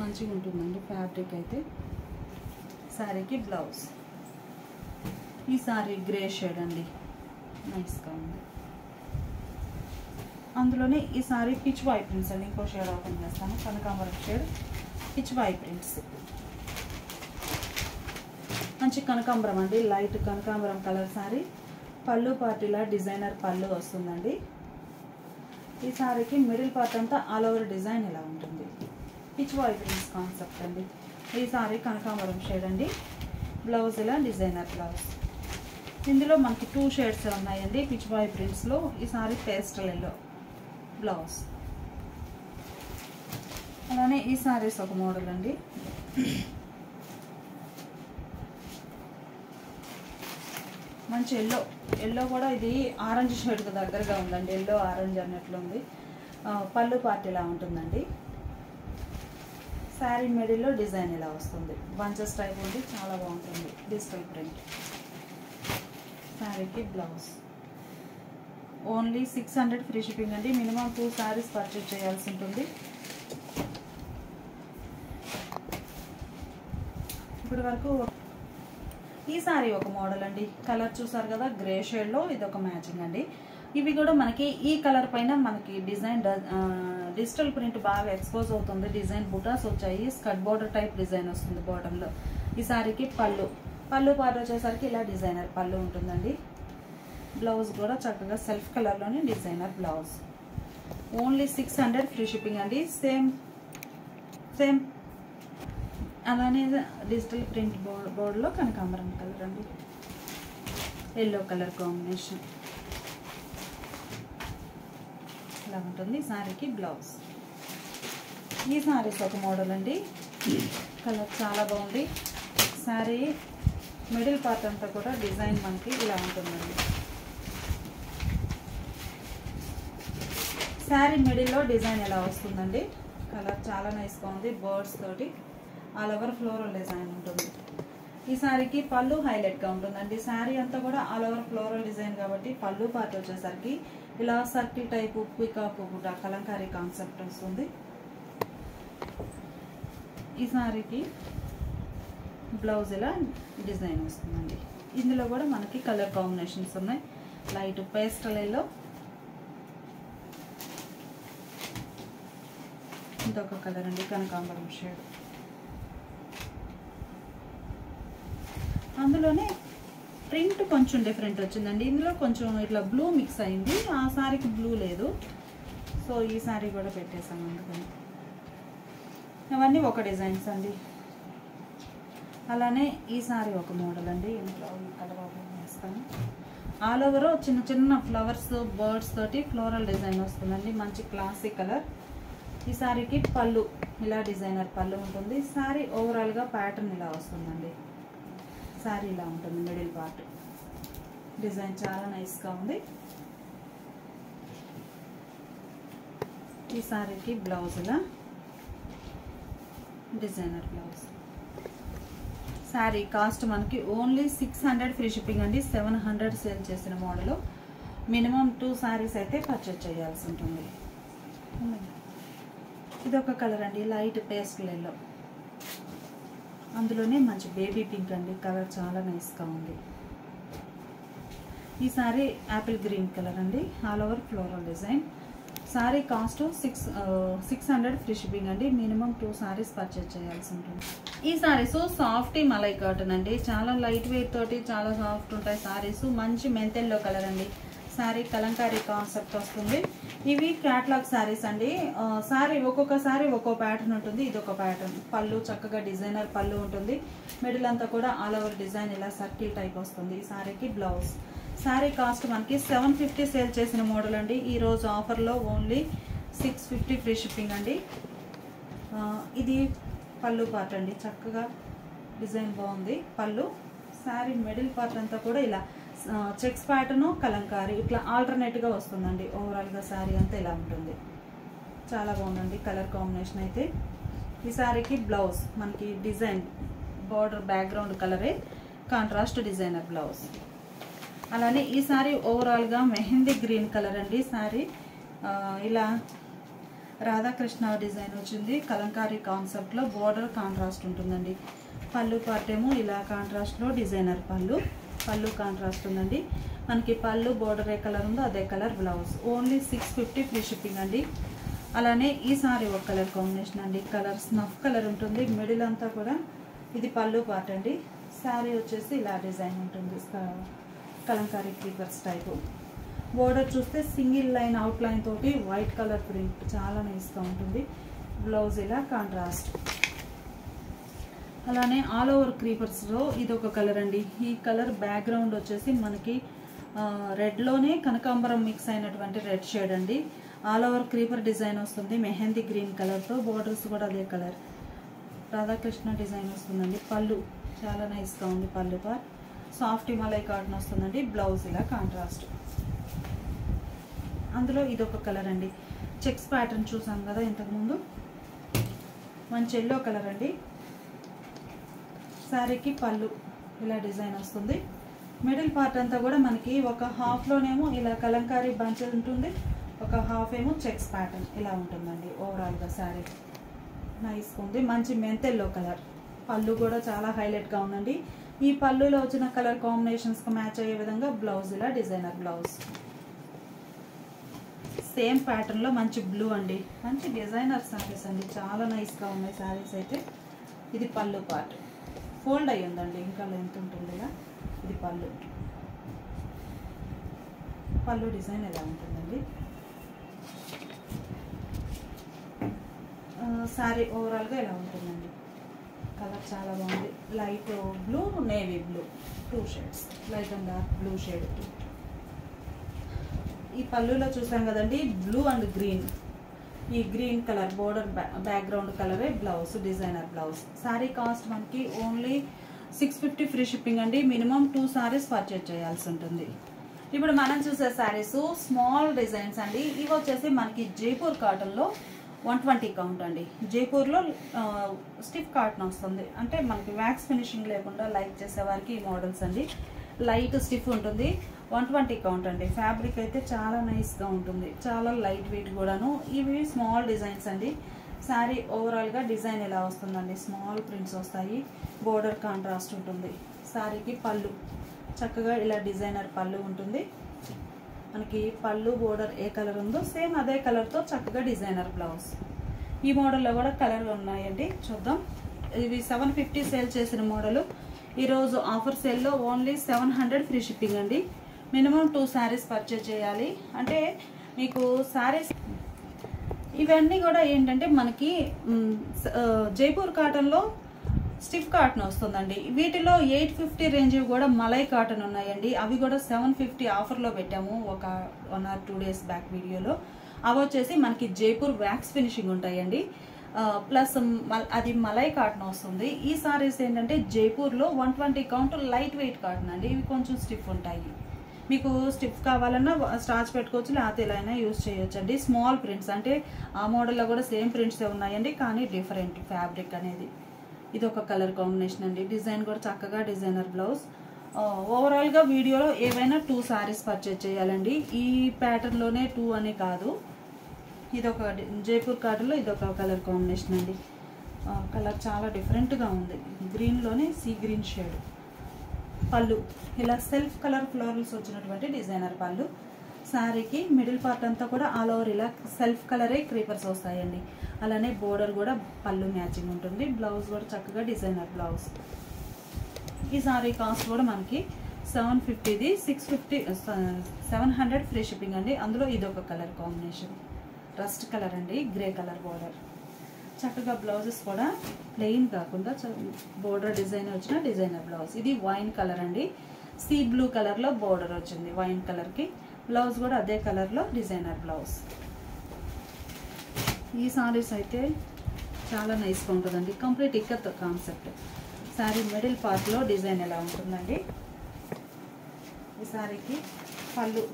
మంచిగా ఉంటుందండి ఫ్యాబ్రిక్ అయితే. శారీకి బ్లౌజ్. ఈ సారీ గ్రే షేడ్ అండి, నైస్గా ఉంది. అందులోనే ఈ సారీ పిచ్ వై ప్రింట్స్ అండి. ఇంకో షేడ్ ఓపెన్ చేస్తాను. కనకాంబరం షేడ్, పిచ్ వై ప్రింట్స్. మంచి కనకాంబరం అండి, లైట్ కనకాంబరం కలర్ సారీ. పళ్ళు పార్టీలా డిజైనర్ పళ్ళు వస్తుందండి. ఈ సారీకి మిడిల్ పార్ట్ అంతా ఆల్ ఓవర్ డిజైన్ ఇలా ఉంటుంది. పిచ్ వై ప్రింట్స్ కాన్సెప్ట్ అండి. ఈ సారీ కనకాంబరం షేడ్ అండి. బ్లౌజ్ ఇలా డిజైనర్ బ్లౌజ్. ఇందులో మనకి 2 షేడ్స్ ఉన్నాయండి పిచ్ వై ప్రింట్స్లో. ఈ సారీ పేస్టల్ ఎల్లో బ్లౌజ్. అలానే ఈ సారీస్ ఒక మోడల్ అండి. మంచి ఎల్లో కూడా ఇది ఆరెంజ్ షేడ్కి దగ్గరగా ఉందండి. ఎల్లో ఆరెంజ్ అన్నట్లుంది. పళ్ళు పార్ట్ ఇలా ఉంటుందండి. శారీ మిడిల్లో డిజైన్ ఇలా వస్తుంది. బంచెస్ టైప్ ఉంది, చాలా బాగుంటుంది డిజిటల్ ప్రింట్. శారీకి బ్లౌజ్. ఓన్లీ 600 ఫ్రీ షిప్పింగ్ అండి. మినిమం 2 సారీస్ పర్చేజ్ చేయాల్సి ఉంటుంది. ఇప్పటి వరకు ఈ సారీ ఒక మోడల్ అండి. కలర్ చూసారు కదా, గ్రే షేడ్లో ఇది ఒక మ్యాచింగ్ అండి. ఇవి కూడా మనకి ఈ కలర్ పైన మనకి డిజైన్ డిజిటల్ ప్రింట్ బాగా ఎక్స్పోజ్ అవుతుంది. డిజైన్ బుటాస్ వచ్చాయి. స్కర్ట్ బార్డర్ టైప్ డిజైన్ వస్తుంది బాటంలో. ఈ సారీకి పళ్ళు పార్ట్ వచ్చేసరికి ఇలా డిజైనర్ పళ్ళు ఉంటుందండి. బ్లౌజ్ కూడా చక్కగా సెల్ఫ్ కలర్లోనే designer blouse. Only 600 free shipping అండి. సేమ్ అలానే డిజిటల్ ప్రింట్ బోర్డులో కనకాంబరం కలర్ అండి, ఎల్లో కలర్ కాంబినేషన్ ఇలా ఉంటుంది. సారీకి బ్లౌజ్. ఈ సారీస్ ఒక మోడల్ అండి. కలర్ చాలా బాగుంది. సారీ మిడిల్ పార్ట్ అంతా కూడా డిజైన్ మనకి ఇలా ఉంటుందండి. శారీ మిడిల్లో డిజైన్ ఎలా వస్తుందండి. కలర్ చాలా నైస్గా ఉంది. బర్డ్స్ తోటి ఆల్ ఓవర్ ఫ్లోరల్ డిజైన్ ఉంటుంది. ఈ సారీకి పళ్ళు హైలైట్గా ఉంటుందండి. శారీ అంతా కూడా ఆల్ ఓవర్ ఫ్లోరల్ డిజైన్ కాబట్టి పళ్ళు పార్ట్ వచ్చేసరికి ఇలా సర్కిల్ టైపు పికాక్ కూడా కలంకారీ కాన్సెప్ట్ వస్తుంది. ఈ సారీకి బ్లౌజ్ ఇలా డిజైన్ వస్తుందండి. ఇందులో కూడా మనకి కలర్ కాంబినేషన్స్ ఉన్నాయి. లైట్ పేస్టల్ ఎల్లో, ఇంకొక కలర్ అండి కనకాంబరం షేడ్. అందులోనే ప్రింట్ కొంచెం డిఫరెంట్ వచ్చిందండి. ఇందులో కొంచెం ఇట్లా బ్లూ మిక్స్ అయింది, ఆ శారీకి బ్లూ లేదు. సో ఈ శారీ కూడా పెట్టేసాం అందుకని. ఇవన్నీ ఒక డిజైన్స్ అండి. అలానే ఈ శారీ ఒక మోడల్ అండి. ఇంట్లో ఈ కలర్ ఓపెన్ చేస్తాను. ఆల్ ఓవర్ చిన్న చిన్న ఫ్లవర్స్ బర్డ్స్ తోటి ఫ్లోరల్ డిజైన్ వస్తుందండి. మంచి క్లాసిక్ కలర్. ఈ శారీకి పళ్ళు ఇలా డిజైనర్ పళ్ళు ఉంటుంది. శారీ ఓవరాల్గా ప్యాటర్న్ ఇలా వస్తుందండి. శారీ ఇలా ఉంటుంది. మిడిల్ పార్ట్ డిజైన్ చాలా నైస్గా ఉంది. ఈ శారీకి బ్లౌజ్ ఇలా డిజైనర్ బ్లౌజ్. శారీ కాస్ట్ మనకి ఓన్లీ 600 ఫ్రీ షిప్పింగ్ అండి. 700 సేల్ చేసిన మోడల్. మినిమం 2 శారీస్ అయితే పర్చేజ్ చేయాల్సి ఉంటుంది. ఇదొక కలర్ అండి, లైట్ పేస్టల్ ఎల్లో. అందులోనే మంచి బేబీ పింక్ అండి. కలర్ చాలా నైస్గా ఉంది. ఈ సారీ యాపిల్ గ్రీన్ కలర్ అండి. All over floral design. Sorry cost 600 free shipping అండి. మినిమం 2 సారీస్ పర్చేజ్ చేయాల్సి ఉంటుంది. ఈ సారీస్ సాఫ్ట్ మలై కాటన్ అండి. చాలా లైట్ వెయిట్ తోటి చాలా సాఫ్ట్ ఉంటాయి సారీస్. మంచి మెంతెల్లో కలర్ అండి. సారీ కలంకారీ కాన్సెప్ట్ వస్తుంది. ఇవి క్యాట్లాగ్ సారీస్ అండి. సారీ ఒక్కొక్క సారీ ఒక్కో ప్యాటర్న్ ఉంటుంది. ఇది ఒక ప్యాటర్న్. పళ్ళు చక్కగా డిజైనర్ పళ్ళు ఉంటుంది. మిడిల్ అంతా కూడా ఆల్ ఓవర్ డిజైన్ ఇలా సర్కిల్ టైప్ వస్తుంది. ఈ సారీకి బ్లౌజ్. సారీ కాస్ట్ మనకి 750 సేల్ చేసిన మోడల్ అండి. ఈరోజు ఆఫర్లో ఓన్లీ 650 ఫ్రీ షిప్పింగ్ అండి. ఇది పళ్ళు పార్ట్ అండి. చక్కగా డిజైన్ బాగుంది పళ్ళు. సారీ మిడిల్ పార్ట్ అంతా కూడా ఇలా చెక్స్ ప్యాటర్న్ కలంకారీ ఇట్లా ఆల్టర్నేట్గా వస్తుందండి. ఓవరాల్గా శారీ అంతా ఇలా ఉంటుంది. చాలా బాగుందండి కలర్ కాంబినేషన్ అయితే. ఈ శారీకి బ్లౌజ్ మనకి డిజైన్ బార్డర్ బ్యాక్గ్రౌండ్ కలరే కాంట్రాస్ట్ డిజైనర్ బ్లౌజ్. అలానే ఈ శారీ ఓవరాల్గా మెహందీ గ్రీన్ కలర్ అండి. శారీ ఇలా రాధాకృష్ణ డిజైన్ వచ్చింది. కలంకారీ కాన్సెప్ట్లో బార్డర్ కాంట్రాస్ట్ ఉంటుందండి. పళ్ళు పార్ట్ ఏమో ఇలా కాంట్రాస్ట్లో డిజైనర్ పళ్ళు కాంట్రాస్ట్ ఉందండి. మనకి పళ్ళు బోర్డర్ ఏ కలర్ ఉందో అదే colour blouse. Only 650 free shipping అండి. అలానే ఈ సారీ ఒక కలర్ కాంబినేషన్ అండి. కలర్ స్నఫ్ కలర్ ఉంటుంది. మిడిల్ అంతా కూడా ఇది పళ్ళు పార్ట్ అండి. శారీ వచ్చేసి ఇలా డిజైన్ ఉంటుంది. Kalamkari creepers type. బోర్డర్ చూస్తే సింగిల్ లైన్ అవుట్ లైన్ తోటి వైట్ కలర్ ప్రింట్ చాలా నైస్గా ఉంటుంది. బ్లౌజ్ ఇలా కాంట్రాస్ట్. అలానే ఆల్ ఓవర్ క్రీపర్స్లో ఇది ఒక కలర్ అండి. ఈ కలర్ బ్యాక్గ్రౌండ్ వచ్చేసి మనకి రెడ్లోనే కనకాంబరం మిక్స్ అయినటువంటి రెడ్ షేడ్ అండి. ఆల్ ఓవర్ క్రీపర్ డిజైన్ వస్తుంది. మెహందీ గ్రీన్ కలర్తో బోర్డర్స్ కూడా అదే కలర్. రాధాకృష్ణ డిజైన్ వస్తుందండి. పళ్ళు చాలా నైస్గా ఉంది. పళ్ళు పార్ట్ సాఫ్ట్ మలై కాటన్ వస్తుందండి. బ్లౌజ్ ఇలా కాంట్రాస్ట్. అందులో ఇదొక కలర్ అండి. చెక్స్ ప్యాటర్న్ చూసాం కదా ఇంతకుముందు. మంచి ఎల్లో కలర్ అండి. శారీకి పళ్ళు ఇలా డిజైన్ వస్తుంది. మిడిల్ పార్ట్ అంతా కూడా మనకి ఒక హాఫ్లోనేమో ఇలా కలంకారీ బంచ్ ఉంటుంది. ఒక హాఫ్ ఏమో చెక్స్ ప్యాటర్న్ ఇలా ఉంటుందండి. ఓవరాల్గా శారీ నైస్గా ఉంది. మంచి మెంతెల్లో కలర్. పళ్ళు కూడా చాలా హైలైట్గా ఉందండి. ఈ పళ్ళులో వచ్చిన కలర్ కాంబినేషన్స్కి మ్యాచ్ అయ్యే విధంగా బ్లౌజ్ ఇలా డిజైనర్ బ్లౌజ్. సేమ్ ప్యాటర్న్లో మంచి బ్లూ అండి. మంచి డిజైనర్ శారీస్ అండి. చాలా నైస్గా ఉన్నాయి శారీస్ అయితే. ఇది పళ్ళు పార్ట్ ఫోల్డ్ అయ్యి ఉందండి. ఇంకా లెంత్ ఉంటుంది ఇలా. ఇది పళ్ళు డిజైన్ ఎలా ఉంటుందండి. శారీ ఓవరాల్గా ఇలా ఉంటుందండి. కలర్ చాలా బాగుంది. Light blue navy blue 2 shades. Light and dark blue shade. ఈ పళ్ళులో చూసాం కదండి బ్లూ అండ్ గ్రీన్. ఈ గ్రీన్ కలర్ బోర్డర్ బ్యాక్గ్రౌండ్ కలరే blouse designer blouse. Sari cost మనకి ఓన్లీ 650 ఫ్రీ షిప్పింగ్ అండి. మినిమం 2 సారీస్ పర్చేజ్ చేయాల్సి ఉంటుంది. ఇప్పుడు మనం చూసే శారీస్ స్మాల్ డిజైన్స్ అండి. ఇవి వచ్చేసి మనకి జైపూర్ కాటన్లో 120 కౌంట్ అండి. జైపూర్లో స్టిఫ్ కాటన్ వస్తుంది. అంటే మనకి వ్యాక్స్ ఫినిషింగ్ లేకుండా లైక్ చేసే వారికి ఈ మోడల్స్ అండి. లైట్ స్టిఫ్ ఉంటుంది. 120 కౌంట్ అండి. ఫ్యాబ్రిక్ అయితే చాలా నైస్గా ఉంటుంది. చాలా లైట్ వెయిట్ కూడాను. ఇవి స్మాల్ డిజైన్స్ అండి. శారీ ఓవరాల్గా డిజైన్ ఎలా వస్తుందండి. స్మాల్ ప్రింట్స్ వస్తాయి. బోర్డర్ కాంట్రాస్ట్ ఉంటుంది. శారీకి పళ్ళు చక్కగా ఇలా డిజైనర్ పళ్ళు ఉంటుంది. మనకి పళ్ళు బోర్డర్ ఏ కలర్ ఉందో సేమ్ అదే కలర్తో చక్కగా డిజైనర్ బ్లౌజ్. ఈ మోడల్లో కూడా కలర్లు ఉన్నాయండి. చూద్దాం. ఇవి 750 సేల్ చేసిన మోడలు. ఈరోజు ఆఫర్ సేల్లో ఓన్లీ 700 ఫ్రీ షిప్పింగ్ అండి. మినిమం 2 శారీస్ పర్చేజ్ చేయాలి. అంటే మీకు శారీస్ ఇవన్నీ కూడా ఏంటంటే మనకి జైపూర్ కాటన్లో స్టిఫ్ కాటన్ వస్తుందండి. వీటిలో 850 రేంజ్ కూడా మలై కాటన్ ఉన్నాయండి. అవి కూడా 750 ఆఫర్లో పెట్టాము ఒక 1 or 2 డేస్ బ్యాక్ వీడియోలో. అవి వచ్చేసి మనకి జైపూర్ వ్యాక్స్ ఫినిషింగ్ ఉంటాయండి. ప్లస్ అది మలై కాటన్ వస్తుంది. ఈ సారీస్ ఏంటంటే జైపూర్లో 120 కౌంట్ లైట్ వెయిట్ కాటన్ అండి. ఇవి కొంచెం స్టిఫ్ ఉంటాయి. మీకు స్టిఫ్ కావాలన్నా స్టార్చ్ పెట్టుకోవచ్చు, లేకపోతే ఇలా అయినా యూజ్ చేయొచ్చు అండి. స్మాల్ ప్రింట్స్ అంటే ఆ మోడల్లో కూడా సేమ్ ప్రింట్సే ఉన్నాయండి, కానీ డిఫరెంట్ ఫ్యాబ్రిక్ అనేది. ఇది ఒక కలర్ కాంబినేషన్ అండి. డిజైన్ కూడా చక్కగా డిజైనర్ బ్లౌజ్. ఓవరాల్గా వీడియోలో ఏవైనా 2 శారీస్ పర్చేజ్ చేయాలండి. ఈ ప్యాటర్న్లోనే 2 అని కాదు. ఇదొక జైపూర్ కాటన్లో ఇదొక కలర్ కాంబినేషన్ అండి. కలర్ చాలా డిఫరెంట్గా ఉంది. గ్రీన్లోనే సీ గ్రీన్ షేడ్. పళ్ళు ఇలా సెల్ఫ్ కలర్ ఫ్లోరల్స్ వచ్చినటువంటి డిజైనర్ పళ్ళు. శారీకి మిడిల్ పార్ట్ అంతా కూడా ఆల్ ఓవర్ ఇలా సెల్ఫ్ కలరే క్రీపర్స్ వస్తాయండి. అలానే బోర్డర్ కూడా పళ్ళు మ్యాచింగ్ ఉంటుంది. బ్లౌజ్ కూడా చక్కగా డిజైనర్ బ్లౌజ్. ఈ శారీ కాస్ట్ కూడా మనకి 750ది 700 ఫ్రీ షిప్పింగ్ అండి. అందులో ఇదొక కలర్ కాంబినేషన్ రస్ట్ కలర్ అండి, గ్రే కలర్ బోర్డర్. చక్కగా బ్లౌజెస్ కూడా ప్లెయిన్ కాకుండా బోర్డర్ డిజైన్ వచ్చిన డిజైనర్ బ్లౌజ్. ఇది వైన్ కలర్ అండి. సీ బ్లూ కలర్లో బోర్డర్ వచ్చింది వైన్ కలర్కి. బ్లౌజ్ కూడా అదే కలర్లో డిజైనర్ బ్లౌజ్. ఈ సారీస్ అయితే చాలా నైస్గా ఉంటుందండి. Complete ikat concept. Sari middle పార్ట్లో డిజైన్ ఎలా ఉంటుందండి. ఈ శారీకి పళ్ళు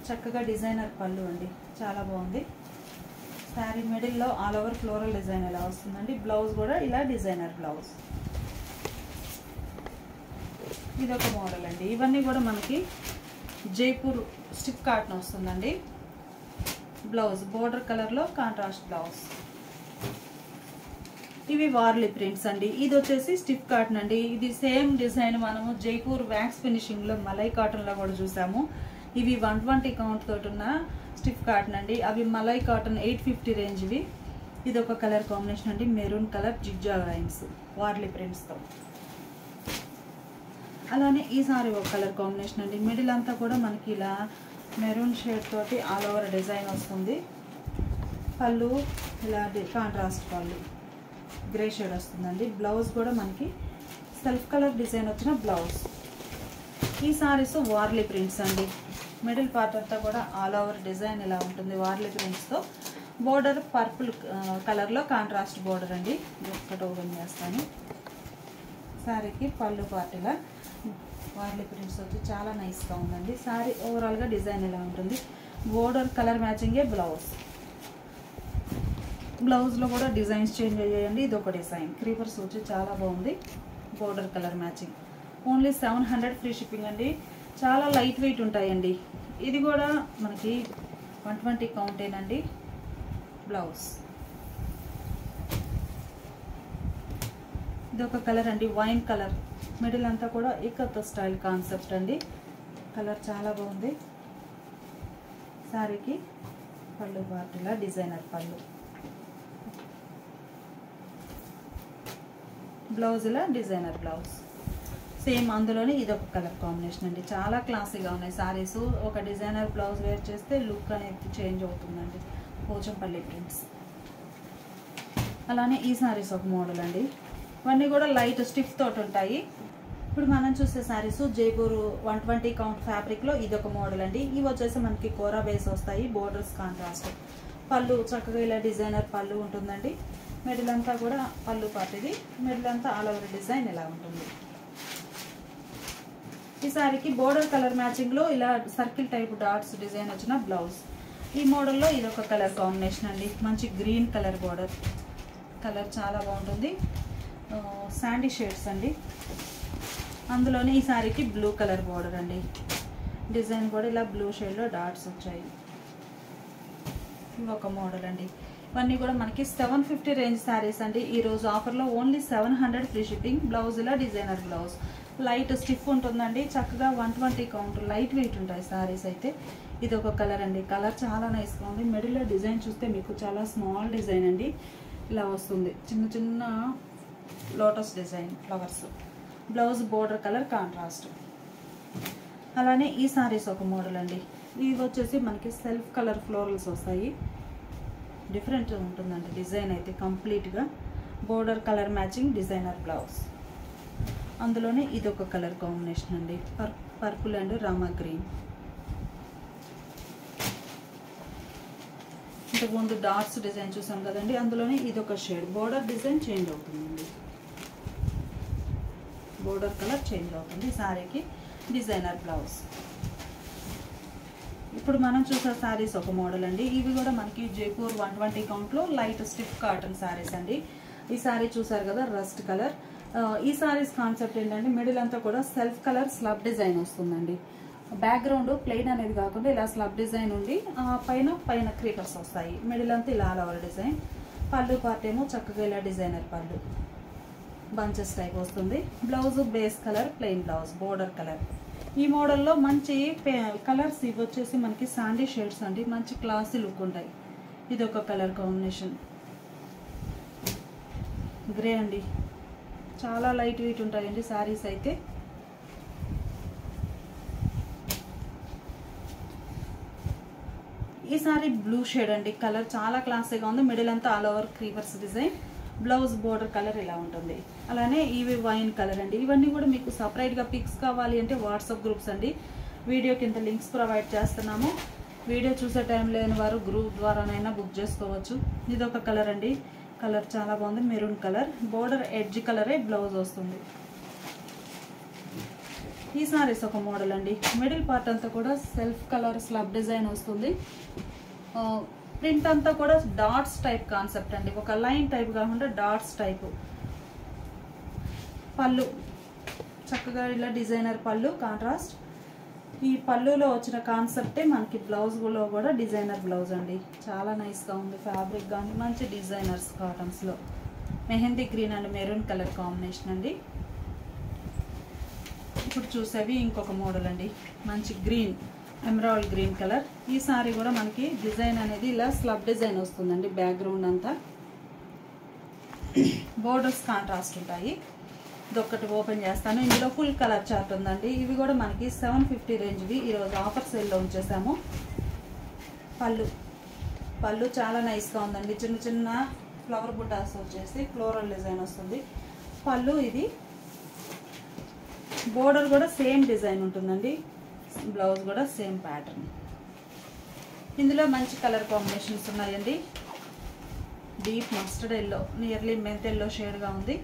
చక్కగా డిజైనర్ పళ్ళు అండి, చాలా బాగుంది. శారీ మిడిల్లో ఆల్ ఓవర్ ఫ్లోరల్ డిజైన్ ఎలా వస్తుందండి. బ్లౌజ్ కూడా ఇలా డిజైనర్ బ్లౌజ్. ఇదొక మోడల్ అండి. ఇవన్నీ కూడా మనకి జైపూర్ స్టిఫ్ కాటన్ వస్తుందండి. బ్లౌజ్ బోర్డర్ కలర్లో కాంట్రాస్ట్ బ్లౌజ్. ఇవి వార్లీ ప్రింట్స్ అండి. ఇది వచ్చేసి స్టిఫ్ కాటన్ అండి. ఇది సేమ్ డిజైన్ మనము జైపూర్ వ్యాక్స్ ఫినిషింగ్లో మలై కాటన్లో కూడా చూసాము. ఇవి 120 కౌంట్ తోటి ఉన్న స్టిఫ్ కాటన్ అండి. అవి మలై కాటన్ 850 రేంజ్వి. ఇది ఒక కలర్ కాంబినేషన్ అండి, maroon colour zigzag lines Warli ప్రింట్స్తో. అలానే ఈ సారీ ఒక కలర్ కాంబినేషన్ అండి. మిడిల్ అంతా కూడా మనకి ఇలా మెరూన్ షేడ్ తోటి ఆల్ ఓవర్ డిజైన్ వస్తుంది. పళ్ళు ఇలా కాంట్రాస్ట్ పళ్ళు గ్రే షేడ్ వస్తుందండి. బ్లౌజ్ కూడా మనకి సెల్ఫ్ కలర్ డిజైన్ వచ్చిన బ్లౌజ్. ఈ సారీస్ వార్లీ ప్రింట్స్ అండి. మిడిల్ పార్ట్ అంతా కూడా ఆల్ ఓవర్ డిజైన్ ఇలా ఉంటుంది వార్లీ ప్రింట్స్తో. బోర్డర్ పర్పుల్ కలర్లో కాంట్రాస్ట్ బోర్డర్ అండి. ఒక్కటి ఓపెన్ చేస్తాను. శారీకి పళ్ళు పార్ట్ ఇలా వార్లీ ప్రింట్స్ వచ్చి చాలా నైస్గా ఉందండి. శారీ ఓవరాల్గా డిజైన్ ఇలా ఉంటుంది. బోర్డర్ కలర్ మ్యాచింగే బ్లౌజ్. బ్లౌజ్లో కూడా డిజైన్స్ చేంజ్ అయ్యాయండి. ఇది ఒక డిజైన్ క్రీపర్స్ వచ్చి చాలా బాగుంది. Border colour matching. Only 700 free shipping అండి. చాలా లైట్ వెయిట్ ఉంటాయండి. ఇది కూడా మనకి 120 కౌంటేనండి. బ్లౌజ్ ఇదొక కలర్ అండి, వైన్ కలర్. మిడిల్ అంతా కూడా ఇక్కత్ స్టైల్ కాన్సెప్ట్ అండి. కలర్ చాలా బాగుంది. శారీకి పళ్ళు బాటిలా డిజైనర్ పళ్ళు. బ్లౌజ్ ఇలా డిజైనర్ బ్లౌజ్. సేమ్ అందులోనే ఇదొక కలర్ కాంబినేషన్ అండి. చాలా క్లాసీగా ఉన్నాయి శారీస్. ఒక డిజైనర్ బ్లౌజ్ వేర్ చేస్తే లుక్ అనేది చేంజ్ అవుతుందండి. పోచంపల్లి ప్రింట్స్. అలానే ఈ శారీస్ ఒక మోడల్ అండి. ఇవన్నీ కూడా లైట్ స్టిఫ్ తోటి ఉంటాయి. ఇప్పుడు మనం చూసే శారీస్ జైపూర్ 120 కౌంట్ ఫ్యాబ్రిక్లో ఇదొక మోడల్ అండి. ఇవి వచ్చేసి మనకి కోరా బేస్ వస్తాయి. Borders contrast. పళ్ళు చక్కగా ఇలా డిజైనర్ పళ్ళు ఉంటుందండి. మిడిల్ అంతా కూడా పళ్ళు పాటిది. మిడిల్ అంతా ఆల్ ఓవర్ డిజైన్ ఇలా ఉంటుంది. ఈ శారీకి బోర్డర్ కలర్ మ్యాచింగ్లో ఇలా సర్కిల్ టైప్ డాట్స్ డిజైన్ వచ్చిన బ్లౌజ్. ఈ మోడల్లో ఇదొక కలర్ కాంబినేషన్ అండి. మంచి గ్రీన్ కలర్ బోర్డర్. కలర్ చాలా బాగుంటుంది. శాండీ షేడ్స్ అండి. అందులోనే ఈ శారీకి బ్లూ కలర్ బోర్డర్ అండి. డిజైన్ కూడా ఇలా బ్లూ షేడ్లో డాట్స్ వచ్చాయి. ఒక మోడల్ అండి. ఇవన్నీ కూడా మనకి 750 రేంజ్ శారీస్ అండి. ఈరోజు ఆఫర్లో ఓన్లీ 700 ఫ్రీ షిప్పింగ్. బ్లౌజ్ ఇలా డిజైనర్ బ్లౌజ్. లైట్ స్టిఫ్ ఉంటుందండి. చక్కగా 120 కౌంట్ లైట్ వెయిట్ ఉంటాయి శారీస్ అయితే. ఇది ఒక కలర్ అండి. కలర్ చాలా నైస్గా ఉంది. మిడిల్లో డిజైన్ చూస్తే మీకు చాలా స్మాల్ డిజైన్ అండి. ఇలా వస్తుంది చిన్న చిన్న lotus design flowers. Blouse border colour contrast. అలానే ఈ సారీస్ ఒక మోడల్ అండి. ఇవి వచ్చేసి మనకి సెల్ఫ్ కలర్ ఫ్లోరల్స్ వస్తాయి. డిఫరెంట్ ఉంటుందండి డిజైన్ అయితే కంప్లీట్గా. Border colour matching designer blouse. అందులోనే ఇది ఒక కలర్ కాంబినేషన్ అండి, పర్పుల్ అండ్ రామా గ్రీన్. ఇంతకుముందు డాట్స్ డిజైన్ చూసాం కదండి, అందులోనే ఇది ఒక షేడ్. బోర్డర్ డిజైన్ చేంజ్ అవుతుందండి, బోర్డర్ కలర్ చేంజ్ అవుతుంది. శారీకి డిజైనర్ బ్లౌజ్. ఇప్పుడు మనం చూసే శారీస్ ఒక మోడల్ అండి. ఇవి కూడా మనకి జైపూర్ 120 కౌంట్లో లైట్ స్టిఫ్ కాటన్ శారీస్ అండి. ఈ శారీ చూసారు కదా, రస్ట్ కలర్. ఈ శారీస్ కాన్సెప్ట్ ఏంటంటే మిడిల్ అంతా కూడా సెల్ఫ్ కలర్ స్లబ్ డిజైన్ వస్తుందండి. బ్యాక్గ్రౌండ్ ప్లెయిన్ అనేది కాకుండా ఇలా స్లబ్ డిజైన్ ఉండి పైన క్రీపర్స్ వస్తాయి. మిడిల్ అంతా ఇలా ఆల్ ఓవర్ డిజైన్. పళ్ళు పార్ట్ ఏమో చక్కగా ఇలా డిజైనర్ పళ్ళు బంచెస్ టైప్ వస్తుంది. Blouse base colour plain blouse, border colour. ఈ మోడల్లో మంచి కలర్స్ ఇవి వచ్చేసి మనకి శాండీ షేడ్స్ అండి, మంచి క్లాసీ లుక్ ఉంటాయి. ఇది ఒక కలర్ కాంబినేషన్ గ్రే అండి, చాలా లైట్ వెయిట్ ఉంటాయండి శారీస్ అయితే. ఈ సారీ బ్లూ షేడ్ అండి, కలర్ చాలా క్లాసీగా ఉంది. మిడిల్ అంతా all over creepers design. Blouse border colour ఇలా ఉంటుంది. అలానే ఇవి వైన్ కలర్ అండి. ఇవన్నీ కూడా మీకు సపరేట్గా పిక్స్ కావాలి అంటే వాట్సాప్ గ్రూప్స్ అండి, వీడియో కింద లింక్స్ ప్రొవైడ్ చేస్తున్నాము. వీడియో చూసే టైం లేని వారు గ్రూప్ ద్వారానైనా బుక్ చేసుకోవచ్చు. ఇది ఒక కలర్ అండి, కలర్ చాలా బాగుంది, మెరూన్ కలర్. బోర్డర్ ఎడ్జ్ కలరే బ్లౌజ్ వస్తుంది. ఈ సారీస్ ఒక మోడల్ అండి. మిడిల్ పార్ట్ అంతా కూడా సెల్ఫ్ కలర్ స్లబ్ డిజైన్ వస్తుంది. ప్రింట్ అంతా కూడా డాట్స్ టైప్ కాన్సెప్ట్ అండి, ఒక లైన్ టైప్ కాకుండా డాట్స్ టైప్. పళ్ళు చక్కగా ఇలా డిజైనర్ పళ్ళు కాంట్రాస్ట్. ఈ పళ్ళులో వచ్చిన కాన్సెప్టే మనకి బ్లౌజ్లో కూడా డిజైనర్ బ్లౌజ్ అండి. చాలా నైస్గా ఉంది ఫ్యాబ్రిక్ కానీ, మంచి డిజైనర్స్ కాటన్స్లో. Mehndi green and maroon colour combination అండి. ఇప్పుడు చూసేవి ఇంకొక మోడల్ అండి, మంచి గ్రీన్ ఎమరాల్డ్ గ్రీన్ కలర్. ఈ సారీ కూడా మనకి డిజైన్ అనేది ఇలా స్లబ్ డిజైన్ వస్తుందండి. బ్యాక్గ్రౌండ్ అంతా బోర్డర్స్ కాంట్రాస్ట్ ఉంటాయి. ఇదొక్కటి ఓపెన్ చేస్తాను. ఇందులో ఫుల్ కలర్ చార్ట్ ఉందండి. ఇవి కూడా మనకి 750 రేంజ్వి ఈరోజు ఆఫర్ సేల్లో ఉంచేసాము. పళ్ళు చాలా నైస్గా ఉందండి, చిన్న చిన్న ఫ్లవర్ బుటాస్ వచ్చేసి ఫ్లోరల్ డిజైన్ వస్తుంది పళ్ళు. ఇది బోర్డర్ కూడా సేమ్ డిజైన్ ఉంటుందండి. బ్లౌజ్ కూడా సేమ్ ప్యాటర్న్. ఇందులో మంచి కలర్ కాంబినేషన్స్ ఉన్నాయండి. డీప్ మస్టర్డ్ ఎల్లో, నియర్లీ మెంత్ ఎల్లో షేడ్గా ఉంది.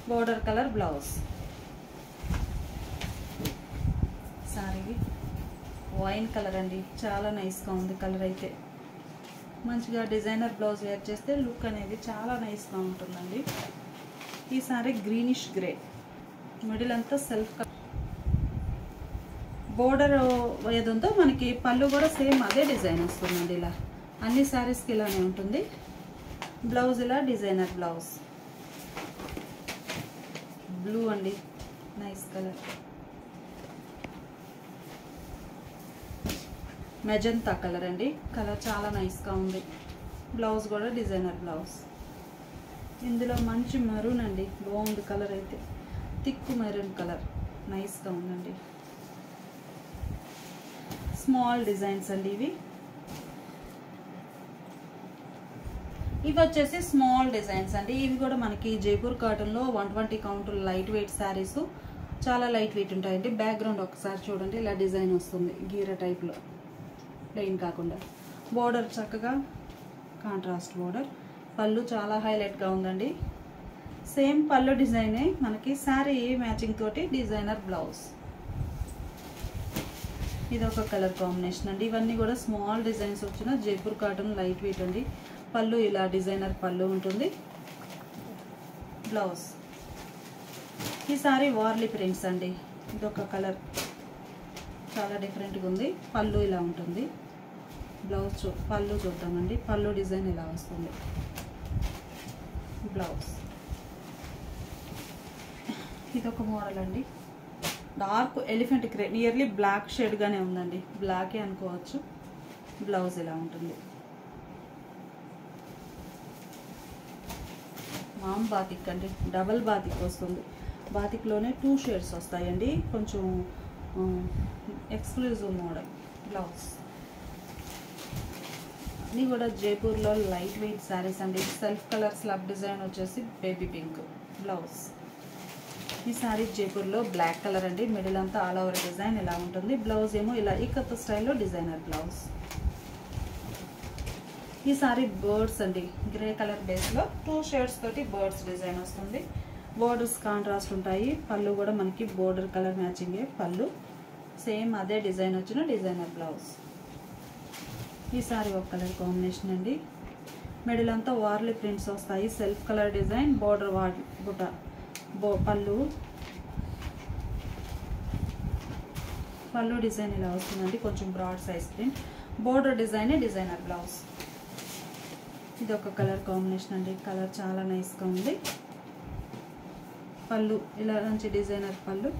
Border colour blouse. Sari wine colour అండి, చాలా నైస్గా ఉంది కలర్ అయితే. మంచిగా డిజైనర్ బ్లౌజ్ వేర్ చేస్తే లుక్ అనేది చాలా నైస్గా ఉంటుందండి. ఈ సారీ గ్రీనిష్ గ్రే, మిడిల్ అంతా సెల్ఫ్ బోర్డర్ ఏది ఉందో మనకి పళ్ళు కూడా సేమ్ అదే డిజైన్ వస్తుందండి. ఇలా అన్ని శారీస్కి ఇలానే ఉంటుంది. బ్లౌజ్ ఇలా డిజైనర్ బ్లౌజ్. బ్లూ అండి, నైస్ కలర్. మెజంతా కలర్ అండి, కలర్ చాలా నైస్గా ఉంది. బ్లౌజ్ కూడా డిజైనర్ బ్లౌజ్. ఇందులో మంచి మెరూన్ అండి, బాగుంది కలర్ అయితే. థిక్ మెరూన్ కలర్ నైస్గా ఉందండి. స్మాల్ డిజైన్స్ అండి ఇవి. ఇవి వచ్చేసి స్మాల్ డిజైన్స్ అండి. ఇవి కూడా మనకి జైపూర్ కాటన్లో 120 కౌంట్ లైట్ వెయిట్ శారీస్. చాలా లైట్ వెయిట్ ఉంటాయండి. బ్యాక్గ్రౌండ్ ఒకసారి చూడండి, ఇలా డిజైన్ వస్తుంది గీర టైప్లో, ప్లెయిన్ కాకుండా. బోర్డర్ చక్కగా కాంట్రాస్ట్ బోర్డర్. పళ్ళు చాలా హైలైట్గా ఉందండి. సేమ్ పళ్ళు డిజైనే మనకి శారీ మ్యాచింగ్ తోటి డిజైనర్ బ్లౌజ్. ఇది ఒక కలర్ కాంబినేషన్ అండి. ఇవన్నీ కూడా స్మాల్ డిజైన్స్ వచ్చిన జైపూర్ కాటన్ లైట్ వెయిట్ అండి. పళ్ళు ఇలా డిజైనర్ పళ్ళు ఉంటుంది. బ్లౌజ్. ఈ సారీ వార్లీ ప్రింట్స్ అండి. ఇదొక కలర్ చాలా డిఫరెంట్గా ఉంది. పళ్ళు ఇలా ఉంటుంది. బ్లౌజ్ పళ్ళు చూద్దామండి. పళ్ళు డిజైన్ ఇలా వస్తుంది. బ్లౌజ్. ఇదొక మోడల్ అండి, dark elephant grey, nearly black షేడ్గానే ఉందండి, బ్లాకే అనుకోవచ్చు. బ్లౌజ్ ఇలా ఉంటుంది. మామ్ బాతిక్ అండి, డబల్ బాతిక్ వస్తుంది. బాతిక్లోనే 2 షేడ్స్ వస్తాయండి, కొంచెం ఎక్స్క్లూజివ్ మోడల్ బ్లౌజ్. అన్నీ కూడా జైపూర్లో లైట్ వెయిట్ శారీస్ అండి. సెల్ఫ్ కలర్ స్లబ్ డిజైన్ వచ్చేసి బేబీ పింక్ బ్లౌజ్. ఈ శారీ జైపూర్లో బ్లాక్ కలర్ అండి, మిడిల్ అంతా ఆల్ ఓవర్ డిజైన్ ఇలా ఉంటుంది. బ్లౌజ్ ఏమో ఇలా ఇక్కత్ స్టైల్లో డిజైనర్ బ్లౌజ్. ఈ సారీ బర్డ్స్ అండి, గ్రే కలర్ బేస్లో 2 షేడ్స్ తోటి బర్డ్స్ డిజైన్ వస్తుంది. బోర్డర్స్ కాంట్రాస్ట్ ఉంటాయి. పళ్ళు కూడా మనకి బోర్డర్ కలర్ మ్యాచింగే పళ్ళు, సేమ్ అదే డిజైన్ వచ్చిన డిజైనర్ బ్లౌజ్. ఈ సారీ ఒక కలర్ కాంబినేషన్ అండి, మిడిల్ అంతా వార్లీ ప్రింట్స్ వస్తాయి. Self colour design, border butta pallu design ఇలా వస్తుందండి, కొంచెం broad size print. Border design designer blouse. ఇది ఒక కలర్ కాంబినేషన్ అండి, కలర్ చాలా నైస్గా ఉంది. పళ్ళు ఇలా మంచి డిజైనర్ పళ్ళు,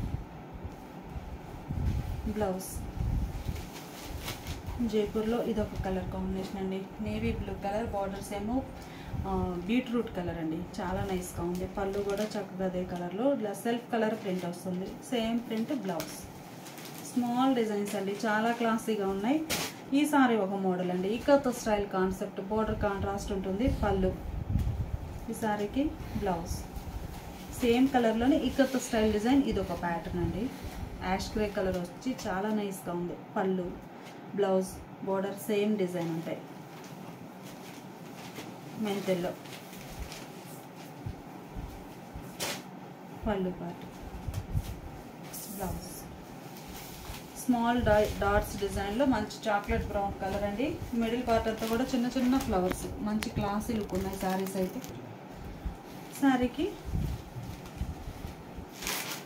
బ్లౌజ్. జైపూర్లో ఇది ఒక కలర్ కాంబినేషన్ అండి, నేవీ బ్లూ కలర్, బార్డర్స్ ఏమో బీట్రూట్ కలర్ అండి, చాలా నైస్గా ఉంది. పళ్ళు కూడా చక్కగా అదే కలర్లో ఇలా సెల్ఫ్ కలర్ ప్రింట్ వస్తుంది, same print blouse. Small designs అండి, చాలా క్లాసీగా ఉన్నాయి. ఈ సారీ ఒక మోడల్ అండి, ikat style concept, border contrast ఉంటుంది. పళ్ళు ఈ సారీకి బ్లౌజ్ సేమ్ కలర్లోనే ఇక్కత్ స్టైల్ డిజైన్. ఇది ఒక ప్యాటర్న్ అండి, యాష్ గ్రే కలర్ వచ్చి చాలా నైస్గా ఉంది. పళ్ళు బ్లౌజ్ బోర్డర్ సేమ్ డిజైన్ ఉంటాయి. మెంతెల్లో పళ్ళు పార్ట్, బ్లౌజ్. స్మాల్ డాట్స్ డిజైన్లో మంచి చాక్లెట్ బ్రౌన్ కలర్ అండి, మిడిల్ పార్ట్ అంతా కూడా చిన్న చిన్న ఫ్లవర్స్, మంచి క్లాసీ లుక్ ఉన్నాయి శారీస్ అయితే. శారీకి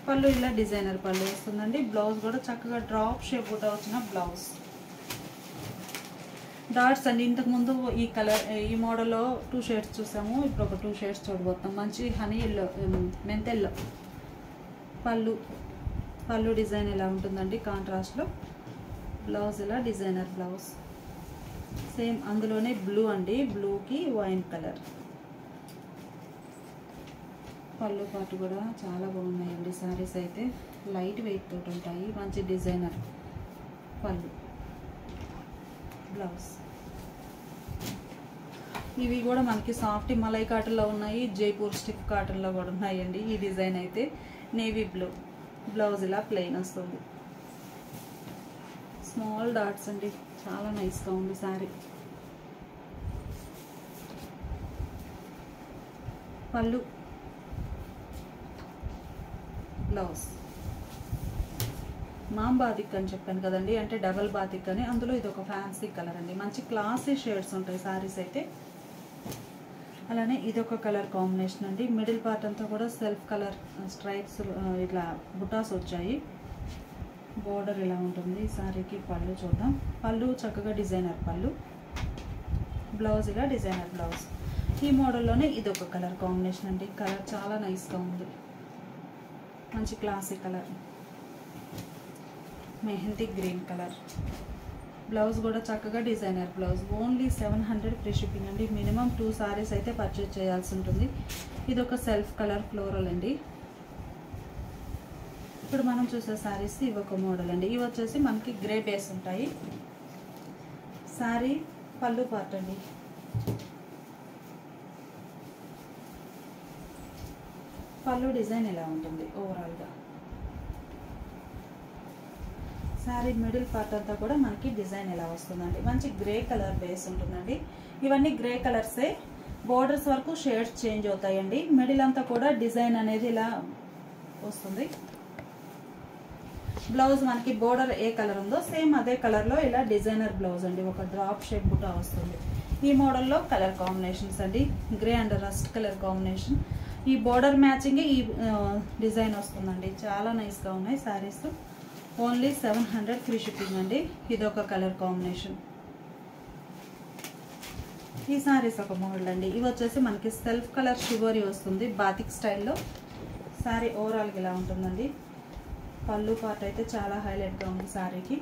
పళ్ళు ఇలా డిజైనర్ పళ్ళు వస్తుందండి. బ్లౌజ్ కూడా చక్కగా డ్రాప్ షేప్ కూడా వచ్చిన బ్లౌజ్. డాట్స్ అండి, ఇంతకుముందు ఈ కలర్ ఈ మోడల్లో 2 షేడ్స్ చూసాము, ఇప్పుడు ఒక 2 షేడ్స్ చూడబోతాం. మంచి హనీ ఎల్లో, మెంతెల్లో. పళ్ళు డిజైన్ ఇలా ఉంటుందండి కాంట్రాస్ట్లో. బ్లౌజ్ ఇలా డిజైనర్ బ్లౌజ్, సేమ్ అందులోనే బ్లూ అండి, బ్లూకి వైన్ కలర్. పళ్ళు పాటు కూడా చాలా బాగున్నాయండి శారీస్ అయితే, లైట్ వెయిట్ తోటి ఉంటాయి. మంచి డిజైనర్ పళ్ళు, బ్లౌజ్. ఇవి కూడా మనకి సాఫ్ట్ మలై కాటన్లో ఉన్నాయి, జైపూర్ స్టిఫ్ కాటన్లో కూడా ఉన్నాయండి. ఈ డిజైన్ అయితే నేవీ బ్లూ, బ్లౌజ్ ఇలా ప్లెయిన్ వస్తుంది. స్మాల్ డాట్స్ అండి, చాలా నైస్గా ఉంది శారీ. పళ్ళు బ్లౌజ్. మామ్ బాతిక్ అని చెప్పాను కదండి, అంటే డబల్ బాతిక్ అని, అందులో ఇది ఒక ఫ్యాన్సీ కలర్ అండి, మంచి క్లాసీ షేడ్స్ ఉంటాయి శారీస్ అయితే. అలానే ఇదొక కలర్ కాంబినేషన్ అండి, మిడిల్ పార్ట్ అంతా కూడా సెల్ఫ్ కలర్ స్ట్రైప్స్ ఇట్లా బుటాస్ వచ్చాయి. బోర్డర్ ఇలా ఉంటుంది. శారీకి పళ్ళు చూద్దాం. పళ్ళు చక్కగా డిజైనర్ పళ్ళు, బ్లౌజ్ ఇలా డిజైనర్ బ్లౌజ్. ఈ మోడల్లోనే ఇదొక కలర్ కాంబినేషన్ అండి, కలర్ చాలా నైస్గా ఉంది, మంచి classy colour, mehndi green colour. Blouse కూడా చక్కగా designer blouse. Only 700 free shipping అండి. మినిమం 2 సారీస్ అయితే పర్చేజ్ చేయాల్సి ఉంటుంది. ఇది ఒక సెల్ఫ్ కలర్ ఫ్లోరల్ అండి. ఇప్పుడు మనం చూసే సారీస్ ఇవి ఒక మోడల్ అండి. ఇవి వచ్చేసి మనకి గ్రే బేస్ ఉంటాయి. సారీ పళ్ళు పార్ట్ అండి. పళ్ళు డిజైన్ ఇలా ఉంటుంది ఓవరాల్గా. శారీ మిడిల్ పార్ట్ అంతా కూడా మనకి డిజైన్ ఎలా వస్తుందండి, మంచి గ్రే కలర్ బేస్ ఉంటుందండి. ఇవన్నీ గ్రే కలర్సే, బోర్డర్స్ వరకు షేడ్స్ చేంజ్ అవుతాయండి. మిడిల్ అంతా కూడా డిజైన్ అనేది ఇలా వస్తుంది. బ్లౌజ్ మనకి బోర్డర్ ఏ కలర్ ఉందో సేమ్ అదే కలర్లో ఇలా డిజైనర్ బ్లౌజ్ అండి, ఒక డ్రాప్ షేప్ బుటా వస్తుంది. ఈ మోడల్లో కలర్ కాంబినేషన్స్ అండి, grey and rust colour combination. ఈ బోర్డర్ మ్యాచింగ్ ఈ డిజైన్ వస్తుందండి, చాలా నైస్గా ఉన్నాయి శారీస్. ఓన్లీ 700 ఫ్రీ షిప్పింగ్ అండి. ఇదొక కలర్ కాంబినేషన్. ఈ సారీస్ ఒక మోడల్ అండి. ఇవి వచ్చేసి మనకి సెల్ఫ్ కలర్ షివోరీ వస్తుంది బాతిక్ స్టైల్లో. శారీ ఓవరాల్గా ఇలా ఉంటుందండి. పళ్ళు పార్ట్ అయితే చాలా హైలైట్గా ఉంది శారీకి.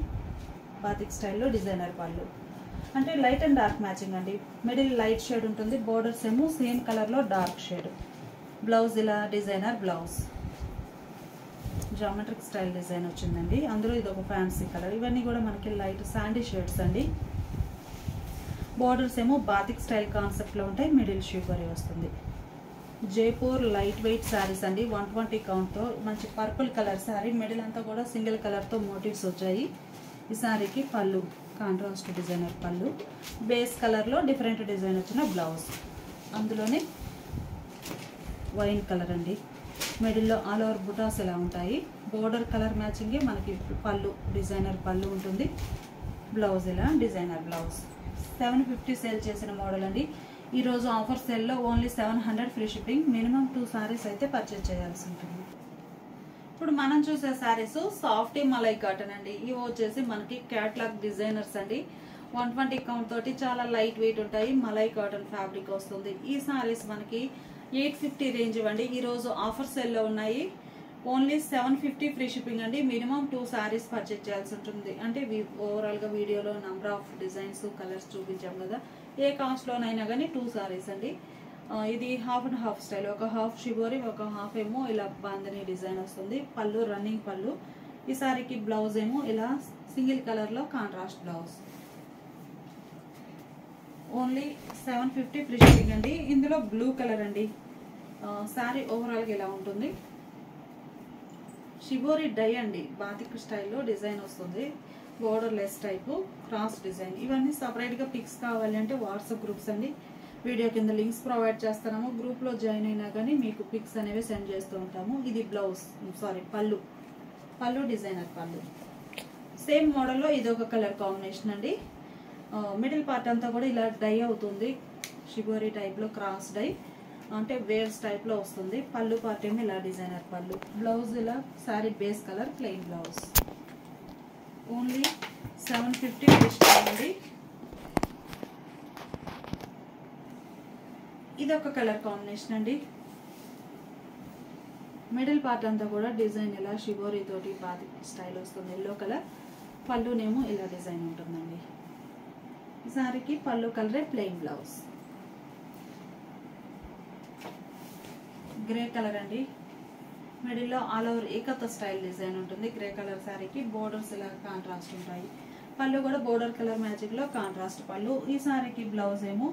బాతిక్ స్టైల్లో డిజైనర్ పళ్ళు, అంటే లైట్ అండ్ డార్క్ మ్యాచింగ్ అండి. మిడిల్ లైట్ షేడ్ ఉంటుంది, బోర్డర్స్ ఏమో సేమ్ కలర్లో డార్క్ షేడ్. బ్లౌజ్ ఇలా designer blouse. Geometric style design వచ్చిందండి. అందులో ఇది ఒక ఫ్యాన్సీ కలర్. ఇవన్నీ కూడా మనకి లైట్ శాండీ షేడ్స్ అండి. బోర్డర్స్ ఏమో బాతిక్ స్టైల్ కాన్సెప్ట్లో ఉంటాయి. మిడిల్ షిబోరి వస్తుంది. జైపూర్ లైట్ వెయిట్ శారీస్ అండి. 120 కౌంట్తో మంచి పర్పుల్ కలర్ శారీ. మిడిల్ అంతా కూడా సింగిల్ కలర్తో మోటివ్స్ వచ్చాయి. ఈ శారీకి పళ్ళు కాంట్రాస్ట్ డిజైనర్ పళ్ళు, బేస్ కలర్లో డిఫరెంట్ డిజైన్ వచ్చిన బ్లౌజ్, అందులోనే వైన్ కలర్ అండి. మిడిల్లో ఆల్ ఓవర్ బుటాస్ ఇలా ఉంటాయి. బోర్డర్ కలర్ మ్యాచింగే మనకి పళ్ళు డిజైనర్ పళ్ళు ఉంటుంది. బ్లౌజ్ ఇలా డిజైనర్ బ్లౌజ్. 750 సేల్ చేసిన మోడల్ అండి. ఈరోజు ఆఫర్ సేల్లో only 700 free shipping. Minimum 2 saris అయితే పర్చేజ్ చేయాల్సి ఉంటుంది. ఇప్పుడు మనం చూసే శారీస్ సాఫ్టీ మలై కాటన్ అండి. ఇవి వచ్చేసి మనకి క్యాట్లాగ్ డిజైనర్స్ అండి. 120 కౌంట్ తోటి చాలా లైట్ వెయిట్ ఉంటాయి. మలై కాటన్ ఫ్యాబ్రిక్ వస్తుంది. ఈ శారీస్ మనకి 850 రేంజ్ ఇవ్వండి. ఈరోజు ఆఫర్ సేల్లో ఉన్నాయి. ఓన్లీ 750 ఫ్రీ షిప్పింగ్ అండి. మినిమం 2 సారీస్ పర్చేజ్ చేయాల్సి ఉంటుంది. అంటే ఓవరాల్గా వీడియోలో నెంబర్ ఆఫ్ డిజైన్స్ కలర్స్ చూపించాం కదా. ఏ కాస్ట్లోనైనా కానీ 2 సారీస్ అండి. ఇది హాఫ్ అండ్ హాఫ్ స్టైల్. ఒక హాఫ్ షిబోరి, ఒక హాఫ్ ఏమో ఇలా బాందని డిజైన్ వస్తుంది. పళ్ళు రన్నింగ్ పళ్ళు. ఈ సారీకి బ్లౌజ్ ఏమో ఇలా సింగిల్ కలర్లో contrast blouse. Only 750 free shipping అండి. ఇందులో బ్లూ కలర్ అండి. శారీ ఓవరాల్గా ఇలా ఉంటుంది. షిబోరి డై అండి. బాతిక్ స్టైల్లో డిజైన్ వస్తుంది. Border less type cross design. ఇవన్నీ సపరేట్గా పిక్స్ కావాలి అంటే వాట్సాప్ గ్రూప్స్ అండి. వీడియో కింద లింక్స్ ప్రొవైడ్ చేస్తున్నాము. గ్రూప్లో జాయిన్ అయినా కానీ మీకు పిక్స్ అనేవి సెండ్ చేస్తూ ఉంటాము. ఇది బ్లౌజ్, పళ్ళు. పళ్ళు డిజైనర్ పళ్ళు. సేమ్ మోడల్లో ఇది ఒక కలర్ కాంబినేషన్ అండి. మిడిల్ పార్ట్ అంతా కూడా ఇలా డై అవుతుంది. షిబోరి టైప్లో క్రాస్ డై అంటే వేవ్స్ టైప్లో వస్తుంది. పళ్ళు పార్ట్ ఏమో ఇలా డిజైనర్ పళ్ళు. బ్లౌజ్ ఇలా sari base colour plain blouse. Only 750 అండి. ఇది ఒక కలర్ కాంబినేషన్ అండి. మిడిల్ పార్ట్ అంతా కూడా డిజైన్ ఇలా షిబోరి తోటి బాది స్టైల్ వస్తుంది. Yellow colour. పళ్ళునేమో ఇలా డిజైన్ ఉంటుందండి. ఈ సారీకి పళ్ళు కలరే ప్లెయిన్ బ్లౌజ్. గ్రే కలర్ అండి. మిడిల్లో ఆల్ ఓవర్ ఏకత స్టైల్ డిజైన్ ఉంటుంది. గ్రే కలర్ సారీకి బోర్డర్స్ ఇలా కాంట్రాస్ట్ ఉంటాయి. పళ్ళు కూడా బోర్డర్ కలర్ మ్యాచింగ్లో కాంట్రాస్ట్ పళ్ళు. ఈ సారీకి బ్లౌజ్ ఏమో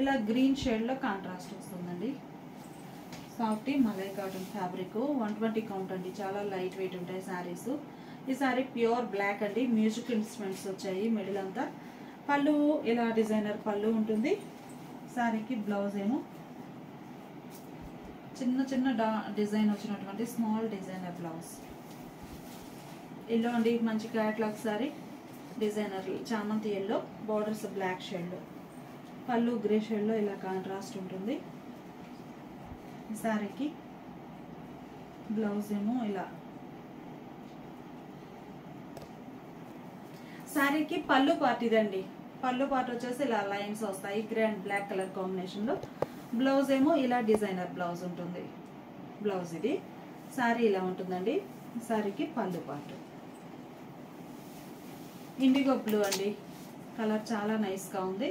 ఇలా గ్రీన్ షేడ్లో కాంట్రాస్ట్ వస్తుందండి. Softy malai cotton fabric. 120 count అండి. చాలా లైట్ వెయిట్ ఉంటాయి శారీస్. ఈ సారీ ప్యూర్ బ్లాక్ అండి. మ్యూజిక్ ఇన్స్ట్రుమెంట్స్ వచ్చాయి మిడిల్ అంతా. పళ్ళు ఇలా డిజైనర్ పళ్ళు ఉంటుంది. శారీకి బ్లౌజ్ ఏమో చిన్న చిన్న డిజైన్ వచ్చినటువంటి స్మాల్ డిజైనర్ బ్లౌజ్. ఎల్లో అండి. మంచి క్యాట్లాగ్ సారీ. డిజైనర్ చామంతి ఎల్లో. బోర్డర్స్ బ్లాక్ షేడ్లో. పళ్ళు గ్రే షేడ్లో ఇలా కాంట్రాస్ట్ ఉంటుంది. శారీకి బ్లౌజ్ ఏమో ఇలా. శారీకి పళ్ళు పార్ట్ ఇదండి. పళ్ళు పార్ట్ వచ్చేసి ఇలా లైన్స్ వస్తాయి గ్రే అండ్ బ్లాక్ కలర్ కాంబినేషన్లో. బ్లౌజ్ ఏమో ఇలా డిజైనర్ బ్లౌజ్ ఉంటుంది. బ్లౌజ్ ఇది. శారీ ఇలా ఉంటుందండి. శారీకి పళ్ళు పార్ట్. ఇండిగో బ్లూ అండి. కలర్ చాలా నైస్గా ఉంది.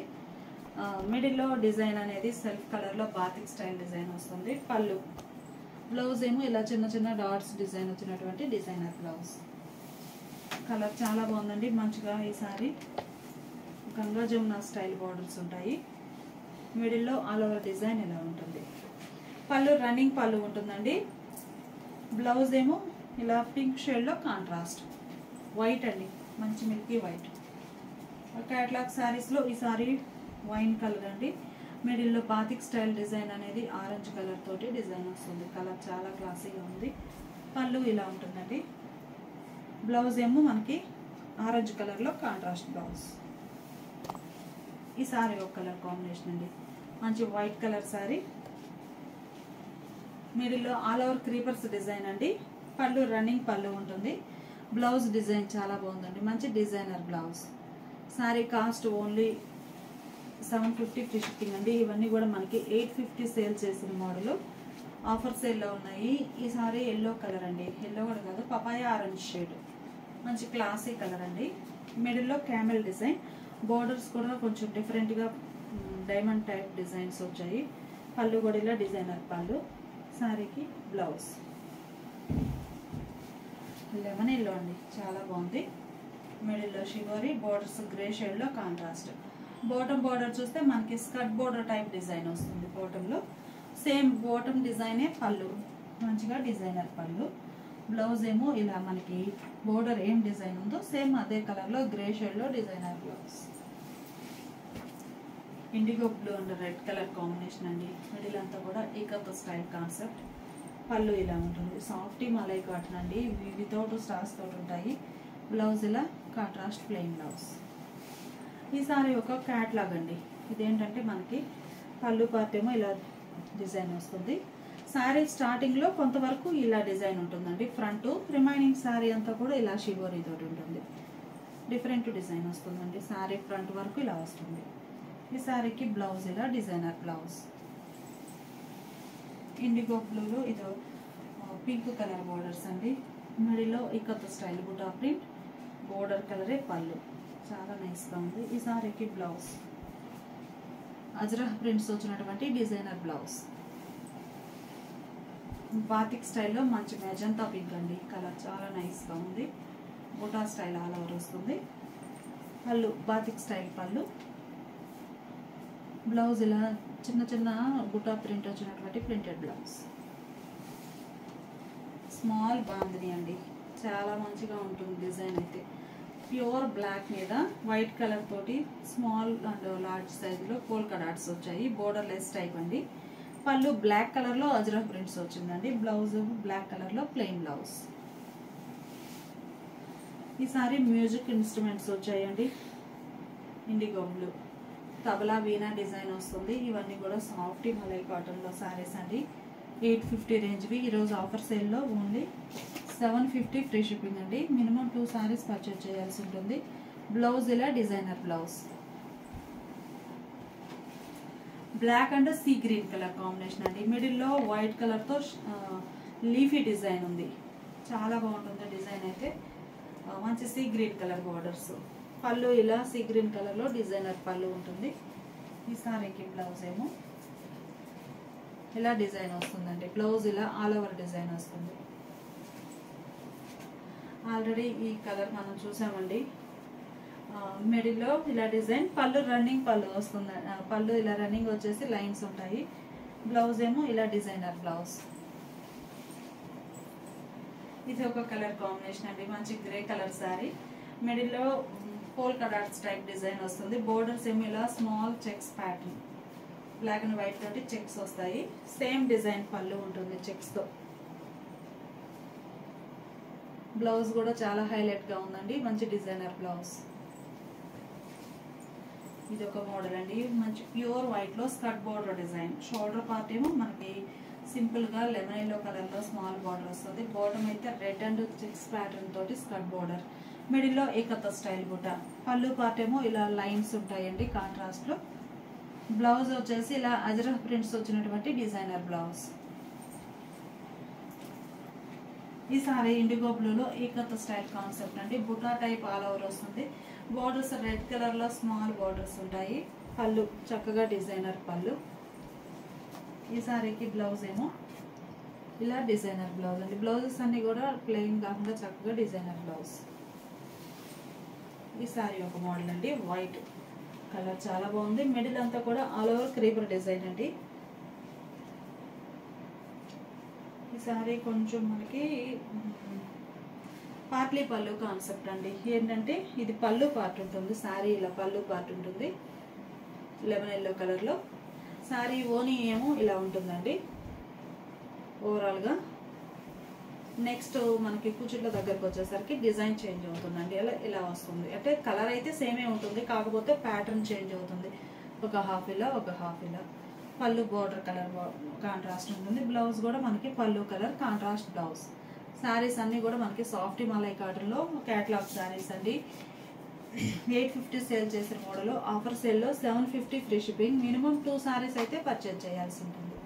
మిడిల్లో డిజైన్ అనేది సెల్ఫ్ కలర్లో బాతిక్ స్టైల్ డిజైన్ వస్తుంది. పళ్ళు. బ్లౌజ్ ఏమో ఇలా చిన్న చిన్న డాట్స్ డిజైన్ వచ్చినటువంటి డిజైనర్ బ్లౌజ్. కలర్ చాలా బాగుందండి. మంచిగా ఈ sorry Ganga Jamuna style borders ఉంటాయి. మిడిల్లో ఆల్ ఓవర్ డిజైన్ ఇలా ఉంటుంది. పళ్ళు రన్నింగ్ పళ్ళు ఉంటుందండి. బ్లౌజ్ ఏమో ఇలా పింక్ షేడ్లో కాంట్రాస్ట్. వైట్ అండి. మంచి మిల్కీ వైట్. క్యాట్లాగ్ శారీస్లో ఈ సారీ వైన్ కలర్ అండి. మిడిల్లో బాతిక్ స్టైల్ డిజైన్ అనేది ఆరెంజ్ కలర్ తోటి డిజైన్ వస్తుంది. కలర్ చాలా క్లాసీగా ఉంది. పళ్ళు ఇలా ఉంటుందండి. బ్లౌజ్ ఏమో మనకి ఆరెంజ్ కలర్లో కాంట్రాస్ట్ బ్లౌజ్. ఈ సారీ ఒక కలర్ కాంబినేషన్ అండి. మంచి వైట్ కలర్ సారీ. మిడిల్లో ఆల్ ఓవర్ క్రీపర్స్ డిజైన్ అండి. పళ్ళు రన్నింగ్ పళ్ళు ఉంటుంది. బ్లౌజ్ డిజైన్ చాలా బాగుందండి. మంచి designer blouse. Sorry cost only 750 free shipping అండి. ఇవన్నీ కూడా మనకి 850 సేల్ చేసిన మోడల్. ఆఫర్ సేల్లో ఉన్నాయి. ఈ సారీ ఎల్లో కలర్ అండి. ఎల్లో కూడా కాదు, పపాయ ఆరెంజ్ షేడ్. మంచి క్లాసీ కలర్ అండి. మిడిల్లో క్యామెల్ డిజైన్. బోర్డర్స్ కూడా కొంచెం డిఫరెంట్గా డైమండ్ టైప్ డిజైన్స్ వచ్చాయి. పళ్ళు కూడా ఇలా డిజైనర్ పళ్ళు. సారీకి బ్లౌజ్. లెమన్ ఎల్లో అండి, చాలా బాగుంది. మిడిల్లో షివరీ, బోర్డర్స్ గ్రే షేడ్లో కాంట్రాస్ట్. బాటమ్ బార్డర్ చూస్తే మనకి స్కర్ట్ బోర్డర్ టైప్ డిజైన్ వస్తుంది. బాటంలో సేమ్ బాటమ్ డిజైనే పళ్ళు, మంచిగా డిజైనర్ పళ్ళు. బ్లౌజ్ ఏమో ఇలా మనకి బోర్డర్ ఏం డిజైన్ ఉందో సేమ్ అదే కలర్లో గ్రే షేడ్లో designer blouse. IndiGo blue and red colour combination అండి. మిడిల్ అంతా కూడా ఈకతో స్టైల్ కాన్సెప్ట్. పళ్ళు ఇలా ఉంటుంది, సాఫ్టీ మలై కాటన్ అండి, వితౌట్ స్టార్స్ తోటి ఉంటాయి. బ్లౌజ్ ఇలా కాంట్రాస్ట్ ప్లెయిన్ బ్లౌజ్. ఈ సారీ ఒక క్యాట్లాగ్ అండి. ఇదేంటంటే మనకి పళ్ళు పార్ట్ ఏమో ఇలా డిజైన్ వస్తుంది. శారీ స్టార్టింగ్లో కొంతవరకు ఇలా డిజైన్ ఉంటుందండి ఫ్రంట్, రిమైనింగ్ శారీ అంతా కూడా ఇలా షివోరీ తోటి ఉంటుంది. డిఫరెంట్ డిజైన్ వస్తుందండి. శారీ ఫ్రంట్ వరకు ఇలా వస్తుంది. ఈ శారీకి బ్లౌజ్ ఇలా డిజైనర్ బ్లౌజ్. ఇండిగో బ్లూలో ఇదో పింక్ కలర్ బోర్డర్స్ అండి. మిడిల్లో ikat style buta print, border కలరే పళ్ళు, చాలా నైస్గా ఉంది. ఈ సారీకి బ్లౌజ్ అజ్రహ్ ప్రింట్స్ వచ్చినటువంటి డిజైనర్ బ్లౌజ్. బాతిక్ స్టైల్లో మంచి మెజంతా పింక్ అండి, కలర్ చాలా నైస్గా ఉంది. బుటా స్టైల్ ఆల్ ఓవర్ వస్తుంది. పళ్ళు బాతిక్ స్టైల్ పళ్ళు. బ్లౌజ్ ఇలా చిన్న చిన్న బుటా ప్రింట్ వచ్చినటువంటి ప్రింటెడ్ బ్లౌజ్. స్మాల్ బాందిని అండి, చాలా మంచిగా ఉంటుంది డిజైన్ అయితే. ప్యూర్ బ్లాక్ మీద వైట్ కలర్ తోటి స్మాల్ అండ్ లార్జ్ సైజులో పోల్కా డాట్స్ వచ్చాయి. బోర్డర్ లెస్ టైప్ అండి. పళ్ళు బ్లాక్ కలర్లో అజ్రఫ్ ప్రింట్స్ వచ్చిందండి. బ్లౌజ్ బ్లాక్ కలర్లో ప్లెయిన్ బ్లౌజ్. ఈసారి మ్యూజిక్ ఇన్స్ట్రుమెంట్స్ వచ్చాయండి. ఇండిగో బ్లూ, తబలా వీణా డిజైన్ వస్తుంది. ఇవన్నీ కూడా సాఫ్టీ మలై కాటన్లో శారీస్ అండి. 850 రేంజ్వి. ఈరోజు ఆఫర్ సేల్లో ఓన్లీ 750 ఫ్రీ షిప్పింగ్ అండి. మినిమం 2 శారీస్ పర్చేజ్ చేయాల్సి ఉంటుంది. బ్లౌజ్ ఇలా designer blouse. Black and sea green colour combination అండి. మిడిల్లో వైట్ కలర్తో లీఫీ డిజైన్ ఉంది, చాలా బాగుంటుంది డిజైన్ అయితే. మంచి సీ గ్రీన్ కలర్ బార్డర్స్. పళ్ళు ఇలా సీ గ్రీన్ కలర్లో డిజైనర్ పళ్ళు ఉంటుంది. ఈ సారీకి బ్లౌజ్ ఏమో ఇలా డిజైన్ వస్తుందండి. బ్లౌజ్ ఇలా ఆల్ ఓవర్ డిజైన్ వస్తుంది. ఆల్రెడీ ఈ కలర్ మనం చూసామండి. మిడిల్లో ఇలా డిజైన్, పళ్ళు రన్నింగ్ పళ్ళు వస్తుంది. పళ్ళు ఇలా రన్నింగ్ వచ్చేసి లైన్స్ ఉంటాయి. బ్లౌజ్ ఏమో ఇలా డిజైనర్ బ్లౌజ్. ఇది ఒక కలర్ కాంబినేషన్ అండి, మంచి గ్రే కలర్ శారీ. మిడిల్లో పోల్కా డాట్స్ టైప్ డిజైన్ వస్తుంది. బోర్డర్స్ ఏమో ఇలా small checks pattern, black and white తోటి చెక్స్ వస్తాయి. సేమ్ డిజైన్ పళ్ళు ఉంటుంది చెక్స్తో. బ్లౌజ్ కూడా చాలా హైలైట్గా ఉందండి, మంచి డిజైనర్ బ్లౌజ్. ఇది ఒక మోడల్ అండి, మంచి ప్యూర్ వైట్లో skirt border design. Shoulder part ఏమో మనకి సింపుల్గా లెమన్ ఎల్లో కలర్లో స్మాల్ బార్డర్ వస్తుంది. బాటమ్ అయితే రెడ్ అండ్ చెక్స్ ప్యాటర్న్ తోటి స్కర్ట్ బోర్డర్. మిడిల్లో ఏకత స్టైల్ బుట్ట. పళ్ళు పార్ట్ ఏమో ఇలా లైన్స్ ఉంటాయండి కాంట్రాస్ట్లో. బ్లౌజ్ వచ్చేసి ఇలా అజ్రఫ్ ప్రింట్స్ వచ్చినటువంటి డిజైనర్ బ్లౌజ్. ఈ సారీ ఇండిగో బ్లూలో ఏకత స్టైల్ కాన్సెప్ట్ అండి. బుటా టైప్ ఆల్ ఓవర్ వస్తుంది. బార్డర్స్ రెడ్ కలర్లో స్మాల్ బార్డర్స్ ఉంటాయి. పళ్ళు చక్కగా డిజైనర్ పళ్ళు. ఈ సారీకి బ్లౌజ్ ఏమో ఇలా డిజైనర్ బ్లౌజ్ అండి. బ్లౌజెస్ అన్ని కూడా ప్లెయిన్ కాకుండా చక్కగా డిజైనర్ బ్లౌజ్. ఈ సారీ ఒక మోడల్ అండి, వైట్ కలర్ చాలా బాగుంది. మిడిల్ అంతా కూడా ఆల్ ఓవర్ క్రీపర్ డిజైన్ అండి. ఈ సారీ కొంచెం మనకి పార్ట్లీ పళ్ళు కాన్సెప్ట్ అండి. ఏంటంటే ఇది పళ్ళు పార్ట్ ఉంటుంది, సారీ ఇలా పళ్ళు పార్ట్ ఉంటుంది లెమన్ ఎల్లో కలర్లో. సారీ ఓనీ ఏమో ఇలా ఉంటుందండి ఓవరాల్గా. నెక్స్ట్ మనకి కుచ్చుట్ల దగ్గరకు వచ్చేసరికి డిజైన్ చేంజ్ అవుతుందండి. ఇలా వస్తుంది. అంటే కలర్ అయితే సేమే ఉంటుంది, కాకపోతే ప్యాటర్న్ చేంజ్ అవుతుంది. ఒక హాఫ్ ఇలా ఒక హాఫ్ ఇలా. పళ్ళు బోర్డర్ కలర్ కాంట్రాస్ట్ ఉంటుంది. బ్లౌజ్ కూడా మనకి పళ్ళు కలర్ కాంట్రాస్ట్ బ్లౌజ్. శారీస్ అన్నీ కూడా మనకి సాఫ్ట్ మలై కాటన్లో క్యాటలాగ్ శారీస్ అండి. 850 సేల్ చేసిన మోడల్. ఆఫర్ సేల్లో 750 ఫ్రీ షిప్పింగ్. మినిమం 2 శారీస్ అయితే పర్చేజ్ చేయాల్సి ఉంటుంది.